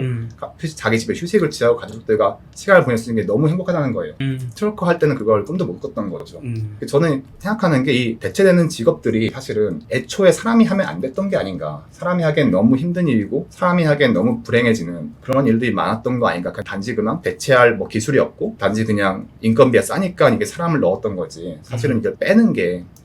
자기 집에 휴식을 취하고 가족들과 시간을 보낼 수 있는 게 너무 행복하다는 거예요. 트러커 할 때는 그걸 꿈도 못 꿨던 거죠. 저는 생각하는 게 이 대체되는 직업들이 사실은 애초에 사람이 하면 안 됐던 게 아닌가. 사람이 하기엔 너무 힘든 일이고 사람이 하기엔 너무 불행해지는 그런 일들이 많았던 거 아닌가. 단지 그만 대체할 뭐 기술이 없고 단지 그냥 인건비가 싸니까 이게 사람을 넣었던 거지. 사실은 이걸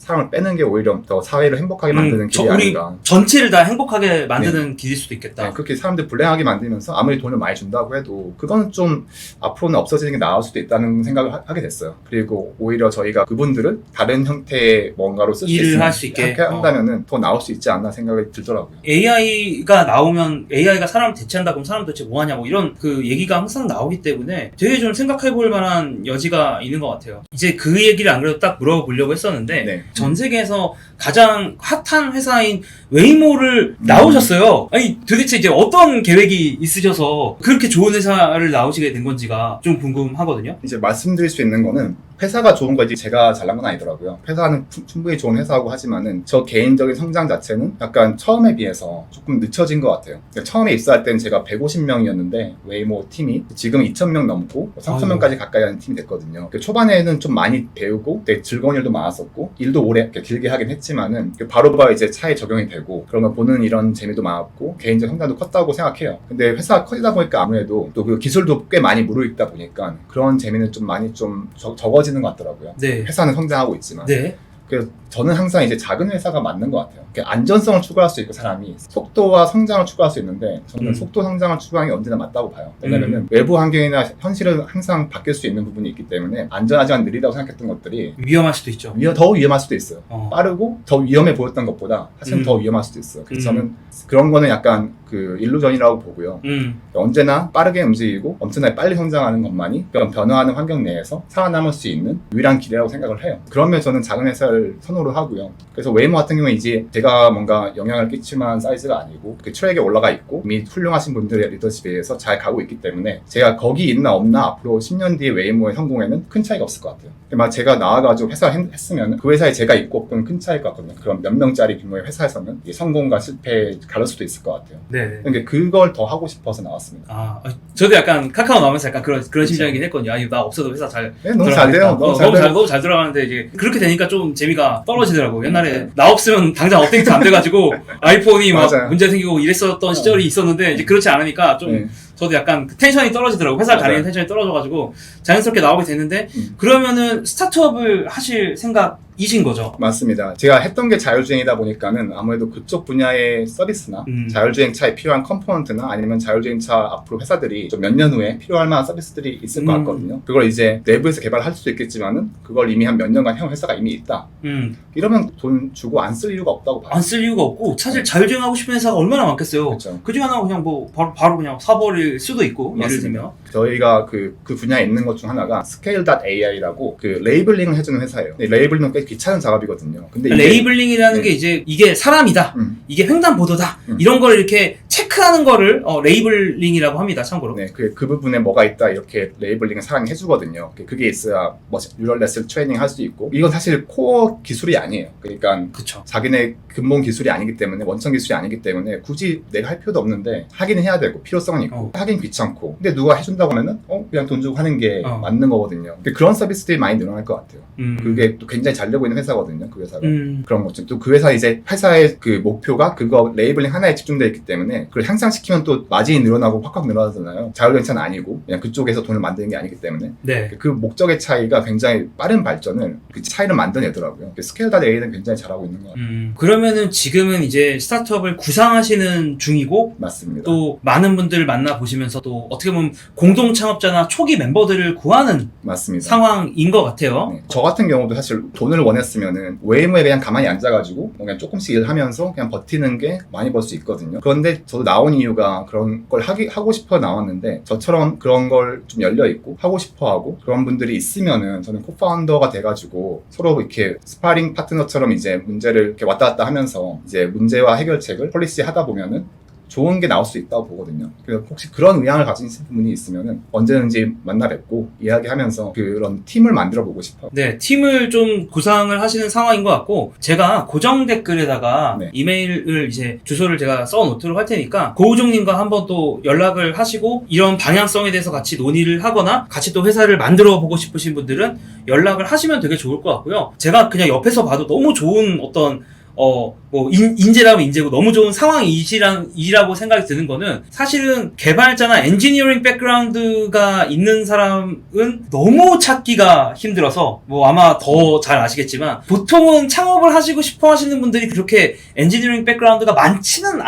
사람을 빼는 게 오히려 더 사회를 행복하게 만드는 길이 우리 아닌가. 전체를 다 행복하게 만드는 길일 수도 있겠다. 네, 그렇게 사람들 불행하게 만들면서 아무리 돈을 많이 준다고 해도 그거는 좀 앞으로는 없어지는 게 나을 수도 있다는 생각을 하게 됐어요. 그리고 오히려 저희가 그분들을 다른 형태의 뭔가로 쓸 수 일을 있으면 할 수 있게 한다면은 더 나올 수 있지 않나 생각이 들더라고요. AI가 나오면 AI가 사람을 대체한다 그럼 사람 도대체 뭐 하냐고 이런 그 얘기가 항상 나오기 때문에 되게 좀 생각해 볼 만한 여지가 있는 것 같아요. 이제 그 얘기를 안 그래도 딱 물어보려고 했었는데 네. 전 세계에서 가장 핫한 회사인 웨이모를 나오셨어요. 아니 도대체 이제 어떤 계획이 있으셔서 그렇게 좋은 회사를 나오시게 된 건지가 좀 궁금하거든요. 이제 말씀드릴 수 있는 거는 회사가 좋은 거지 제가 잘난 건 아니더라고요. 회사는 충분히 좋은 회사고 하지만은 저 개인적인 성장 자체는 약간 처음에 비해서 조금 늦춰진 것 같아요. 그러니까 처음에 입사할 때는 제가 150명이었는데 웨이모 팀이 지금 2,000명 넘고 3,000명까지 가까이 하는 팀이 됐거든요. 초반에는 좀 많이 배우고 되게 즐거운 일도 많았었고 일도 오래 길게 하긴 했지만은 바로바로 이제 차에 적용이 되고 그런 걸 보는 이런 재미도 많았고 개인적 성장도 컸다고 생각해요. 근데 회사가 커지다 보니까 아무래도 또 그 기술도 꽤 많이 무르익다 보니까 그런 재미는 좀 많이 좀 적어지는 것 같더라고요. 네. 회사는 성장하고 있지만. 네. 그래서 저는 항상 이제 작은 회사가 맞는 것 같아요. 안전성을 추구할 수 있고 사람이 속도와 성장을 추구할 수 있는데 저는 속도 성장을 추구하는 게 언제나 맞다고 봐요. 왜냐면 외부 환경이나 현실은 항상 바뀔 수 있는 부분이 있기 때문에 안전하지만 느리다고 생각했던 것들이 위험할 수도 있죠. 더 위험할 수도 있어요. 어. 빠르고 더 위험해 보였던 것보다 사실은 더 위험할 수도 있어요. 그래서 저는 그런 거는 약간 그 일루전이라고 보고요. 언제나 빠르게 움직이고 엄청나게 빨리 성장하는 것만이 그런 변화하는 환경 내에서 살아남을 수 있는 유일한 길이라고 생각을 해요. 그런 면에서 저는 작은 회사를 선호를 하고요. 그래서 웨이모 같은 경우에 이제 제가 뭔가 영향을 끼칠 만한 사이즈가 아니고 그 트랙에 올라가 있고 이미 훌륭하신 분들의 리더십에 의해서 잘 가고 있기 때문에 제가 거기 있나 없나 앞으로 10년 뒤에 웨이모의 성공에는 큰 차이가 없을 것 같아요. 막 제가 나와가지고 회사 했으면 그 회사에 제가 있고 없고는 큰 차이일 것 같거든요. 그런 몇 명짜리 규모의 회사에서는 이 성공과 실패에 가를 수도 있을 것 같아요. 네. 그러니까 그걸 더 하고 싶어서 나왔습니다. 저도 약간 카카오 나오면서 약간 그런 그렇죠. 심정이긴 했거든요. 아니, 나 없어도 회사 잘. 네, 너무 잘 돼요. 너무 잘 들어가는데 이제 그렇게 되니까 좀 재미가 떨어지더라고. 옛날에 나 없으면 당장 업데이트 안 돼가지고 아이폰이 막 맞아요. 문제 생기고 이랬었던 시절이 있었는데 이제 그렇지 않으니까 좀 네. 저도 약간 그 텐션이 떨어지더라고. 회사를 맞아요. 다니는 텐션이 떨어져가지고 자연스럽게 나오게 됐는데 그러면은 스타트업을 하실 생각이신 거죠? 맞습니다. 제가 했던 게 자율주행이다 보니까는 아무래도 그쪽 분야의 서비스나 자율주행차에 필요한 컴포넌트나 아니면 자율주행차 앞으로 회사들이 좀 몇 년 후에 필요할 만한 서비스들이 있을 것 같거든요. 그걸 이제 내부에서 개발할 수도 있겠지만은 그걸 이미 한 몇 년간 해온 회사가 이미 있다. 이러면 돈 주고 안 쓸 이유가 없다고 봐요. 안 쓸 이유가 없고 사실 자율주행하고 싶은 회사가 얼마나 많겠어요. 그렇죠. 그 중에 하나가 그냥 뭐 바로 그냥 사버릴 수도 있고 예를 맞습니다. 들면 저희가 그 분야에 있는 것 중 하나가 Scale.ai라고 그 레이블링을 해주는 회사예요. 근데 레이블링은 꽤 귀찮은 작업이거든요. 근데 이게 레이블링이라는 네. 게 이제 이게 사람이다, 이게 횡단보도다 이런 걸 이렇게 체크하는 거를 레이블링이라고 합니다. 참고로. 네, 그 부분에 뭐가 있다 이렇게 레이블링을 사람이 해주거든요. 그게 있어야 뭐 뉴럴넷을 트레이닝 할 수 있고 이건 사실 코어 기술이 아니에요. 그러니까 그쵸. 자기네 근본 기술이 아니기 때문에 원천 기술이 아니기 때문에 굳이 내가 할 필요도 없는데 하기는 해야 되고 필요성은 있고 하긴 귀찮고 근데 누가 해준다고 하면은 그냥 돈 주고 하는 게 맞는 거거든요. 근데 그런 서비스들이 많이 늘어날 것 같아요. 그게 또 굉장히 잘 되고 있는 회사거든요. 그 회사가 그런 거죠. 또 그 회사 이제 회사의 그 목표가 그거 레이블링 하나에 집중되어 있기 때문에 그걸 향상시키면 또 마진이 늘어나고 확확 늘어나잖아요. 자율주행차는 아니고 그냥 그쪽에서 돈을 만드는 게 아니기 때문에 네. 그 목적의 차이가 굉장히 빠른 발전을 그 차이를 만들어내더라고요. 스케일.ai는 굉장히 잘하고 있는 것 같아요. 그러면은 지금은 이제 스타트업을 구상하시는 중이고 맞습니다. 또 많은 분들 만나 보시면서 또 어떻게 보면 공동 창업자나 초기 멤버들을 구하는 맞습니다. 상황인 것 같아요. 네. 저 같은 경우도 사실 돈을 원했으면은 웨이모에 그냥 가만히 앉아가지고 그냥 조금씩 일하면서 그냥 버티는 게 많이 벌 수 있거든요. 그런데 저도 나온 이유가 그런 걸 하고 싶어 나왔는데 저처럼 그런 걸 좀 열려있고 하고 싶어 하고 그런 분들이 있으면은 저는 코파운더가 돼가지고 서로 이렇게 스파링 파트너처럼 이제 문제를 이렇게 왔다 갔다 하면서 이제 문제와 해결책을 폴리시 하다 보면은 좋은 게 나올 수 있다고 보거든요. 그래서 혹시 그런 의향을 가진 분이 있으면은 언제든지 만나 뵙고 이야기하면서 그런 팀을 만들어 보고 싶어요. 네, 팀을 좀 구상을 하시는 상황인 것 같고 제가 고정 댓글에다가 네. 이메일을 이제 주소를 제가 써 놓도록 할 테니까 고우종님과 한번 또 연락을 하시고 이런 방향성에 대해서 같이 논의를 하거나 같이 또 회사를 만들어 보고 싶으신 분들은 연락을 하시면 되게 좋을 것 같고요. 제가 그냥 옆에서 봐도 너무 좋은 어떤 뭐, 인재라면 인재고 너무 좋은 상황이라고 생각이 드는 거는 사실은 개발자나 엔지니어링 백그라운드가 있는 사람은 너무 찾기가 힘들어서 뭐 아마 더 잘 아시겠지만 보통은 창업을 하시고 싶어 하시는 분들이 그렇게 엔지니어링 백그라운드가 많지는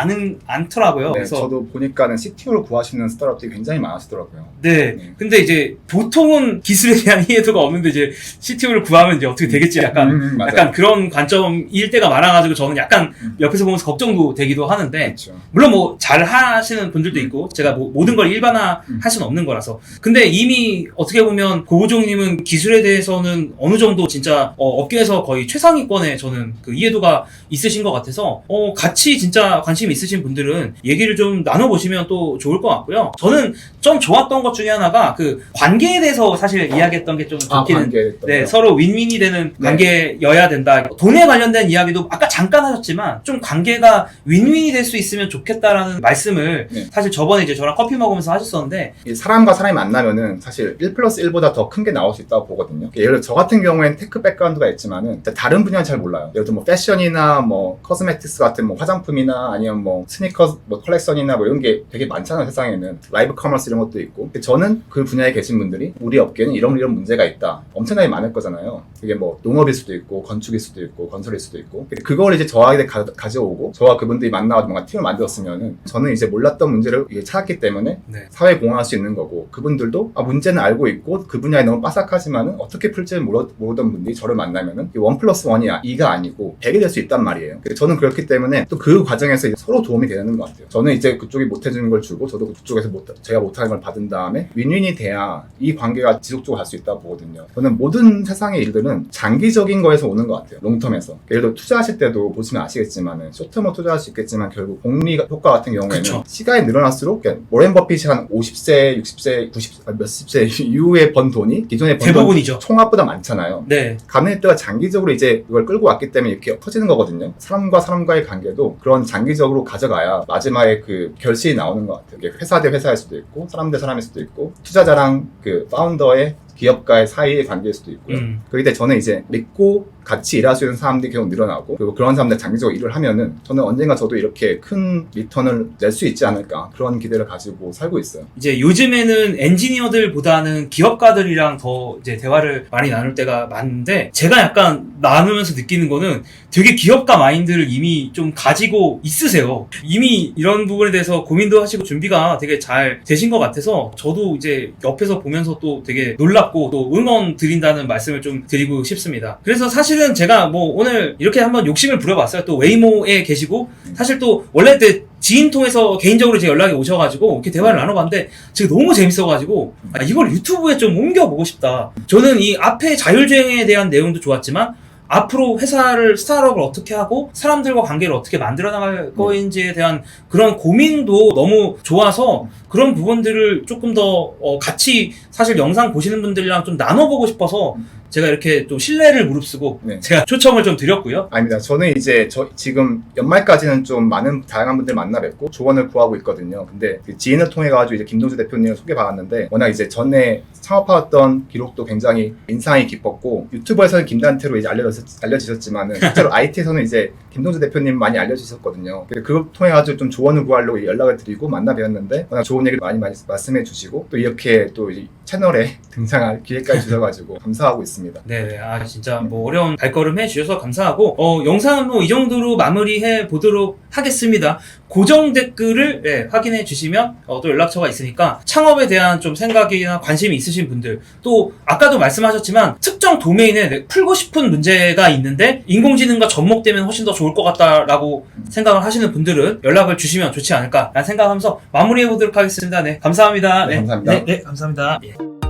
않더라고요. 네, 그래서 저도 보니까는 CTO를 구하시는 스타트업들이 굉장히 많으시더라고요. 네. 근데 이제 보통은 기술에 대한 이해도가 없는데 이제 CTO를 구하면 이제 어떻게 되겠지? 약간 맞아요. 약간 그런 관점일 때가 많아가지고 저는 약간 옆에서 보면서 걱정도 되기도 하는데 그렇죠. 물론 뭐 잘 하시는 분들도 있고 제가 뭐 모든 걸 일반화할 수는 없는 거라서 근데 이미 어떻게 보면 고우종님은 기술에 대해서는 어느 정도 진짜 업계에서 거의 최상위권에 저는 그 이해도가 있으신 것 같아서 같이 진짜 관심 있으신 분들은 얘기를 좀 나눠보시면 또 좋을 것 같고요. 저는 좀 좋았던 것 중에 하나가 그 관계에 대해서 사실 이야기했던 게 좀 좋기는 네, 서로 윈윈이 되는 관계여야 된다. 돈에 관련된 이야기도 아까 잠깐 하셨지만 좀 관계가 윈윈이 될 수 있으면 좋겠다라는 말씀을 사실 저번에 이제 저랑 커피 먹으면서 하셨었는데 이 사람과 사람이 만나면은 사실 1+1보다 더 큰 게 나올 수 있다고 보거든요. 예를 들어 저 같은 경우에는 테크 백그라운드가 있지만은 다른 분야는 잘 몰라요. 예를 들어 뭐 패션이나 뭐 커스메틱스 같은 뭐 화장품이나 아니면 뭐 스니커 뭐 컬렉션이나 뭐 이런 게 되게 많잖아요. 세상에는 라이브 커머스 이런 것도 있고. 근데 저는 그 분야에 계신 분들이 우리 업계는 이런 문제가 있다. 엄청나게 많을 거잖아요. 그게 뭐 농업일 수도 있고 건축일 수도 있고 건설일 수도 있고. 그거 이걸 이제 저에게 가져오고 저와 그분들이 만나서 뭔가 팀을 만들었으면은 저는 이제 몰랐던 문제를 이제 찾았기 때문에 네. 사회에 공헌할 수 있는 거고 그분들도 문제는 알고 있고 그 분야에 너무 빠삭하지만은 어떻게 풀지를 모르던 분들이 저를 만나면은 1+1이 2가 아니고 100이 될 수 있단 말이에요. 저는 그렇기 때문에 또 그 과정에서 이제 서로 도움이 되는 것 같아요. 저는 이제 그쪽이 못해주는 걸 주고 저도 그쪽에서 제가 못하는 걸 받은 다음에 윈윈이 돼야 이 관계가 지속적으로 갈 수 있다고 보거든요. 저는 모든 세상의 일들은 장기적인 거에서 오는 것 같아요. 롱텀에서. 예를 들어 투자하실 때도 보시면 아시겠지만은 쇼텀으로 투자할 수 있겠지만 결국 복리 효과 같은 경우에는 그쵸. 시간이 늘어날수록 워렌 버핏이 한 50세, 60세, 90세, 몇십 세 이후에 번 돈이 기존에 번 대부분이죠. 돈 총합보다 많잖아요. 네. 가문일대가 장기적으로 이제 이걸 끌고 왔기 때문에 이렇게 터지는 거거든요. 사람과 사람과의 관계도 그런 장기적으로 가져가야 마지막에 그 결실이 나오는 것 같아요. 이게 회사 대 회사일 수도 있고 사람 대 사람일 수도 있고 투자자랑 그 파운더의 기업가의 사이의 관계일 수도 있고요. 그렇기 때문에 저는 이제 믿고 같이 일할 수 있는 사람들이 계속 늘어나고 그리고 그런 사람들 장기적으로 일을 하면은 저는 언젠가 저도 이렇게 큰 리턴을 낼 수 있지 않을까 그런 기대를 가지고 살고 있어요. 이제 요즘에는 엔지니어들보다는 기업가들이랑 더 이제 대화를 많이 나눌 때가 많은데 제가 약간 나누면서 느끼는 거는 되게 기업가 마인드를 이미 좀 가지고 있으세요. 이미 이런 부분에 대해서 고민도 하시고 준비가 되게 잘 되신 것 같아서 저도 이제 옆에서 보면서 또 되게 놀랍고 또 응원 드린다는 말씀을 좀 드리고 싶습니다. 그래서 사실은 제가 뭐 오늘 이렇게 한번 욕심을 부려봤어요. 또 웨이모에 계시고 사실 또 원래 때 지인 통해서 개인적으로 제 연락이 오셔가지고 이렇게 대화를 나눠봤는데 제가 너무 재밌어가지고 이걸 유튜브에 좀 옮겨보고 싶다. 저는 이 앞에 자율주행에 대한 내용도 좋았지만 앞으로 회사를 스타트업을 어떻게 하고 사람들과 관계를 어떻게 만들어 나갈 거인지에 대한 그런 고민도 너무 좋아서 그런 부분들을 조금 더 같이 사실 영상 보시는 분들이랑 좀 나눠보고 싶어서 제가 이렇게 또 신뢰를 무릅쓰고 네. 제가 초청을 좀 드렸고요. 아닙니다. 저는 이제 지금 연말까지는 좀 많은 다양한 분들 만나 뵙고 조언을 구하고 있거든요. 근데 그 지인을 통해 가지고 이제 김동주 대표님을 소개받았는데 워낙 이제 전에 창업하였던 기록도 굉장히 인상이 깊었고 유튜브에서는 김단태로 이제 알려지셨지만은 실제로 IT에서는 이제 김동주 대표님 많이 알려주셨거든요. 그걸 통해 가지고 좀 조언을 구하려고 연락을 드리고 만나 뵈었는데 워낙 좋은 얘기를 많이 말씀해 주시고 또 이렇게 또 이 채널에 등장할 기회까지 주셔가지고 감사하고 있습니다. 네, 진짜 뭐 어려운 발걸음 해주셔서 감사하고 영상은 뭐 이 정도로 마무리해 보도록 하겠습니다. 고정 댓글을 확인해 주시면 또 연락처가 있으니까 창업에 대한 좀 생각이나 관심이 있으신 분들 또 아까도 말씀하셨지만 특정 도메인에 풀고 싶은 문제가 있는데 인공지능과 접목되면 훨씬 더 좋을 것 같다라고 생각을 하시는 분들은 연락을 주시면 좋지 않을까라는 생각하면서 마무리해 보도록 하겠습니다. 네, 감사합니다. 네, 감사합니다. 네, 감사합니다. 예.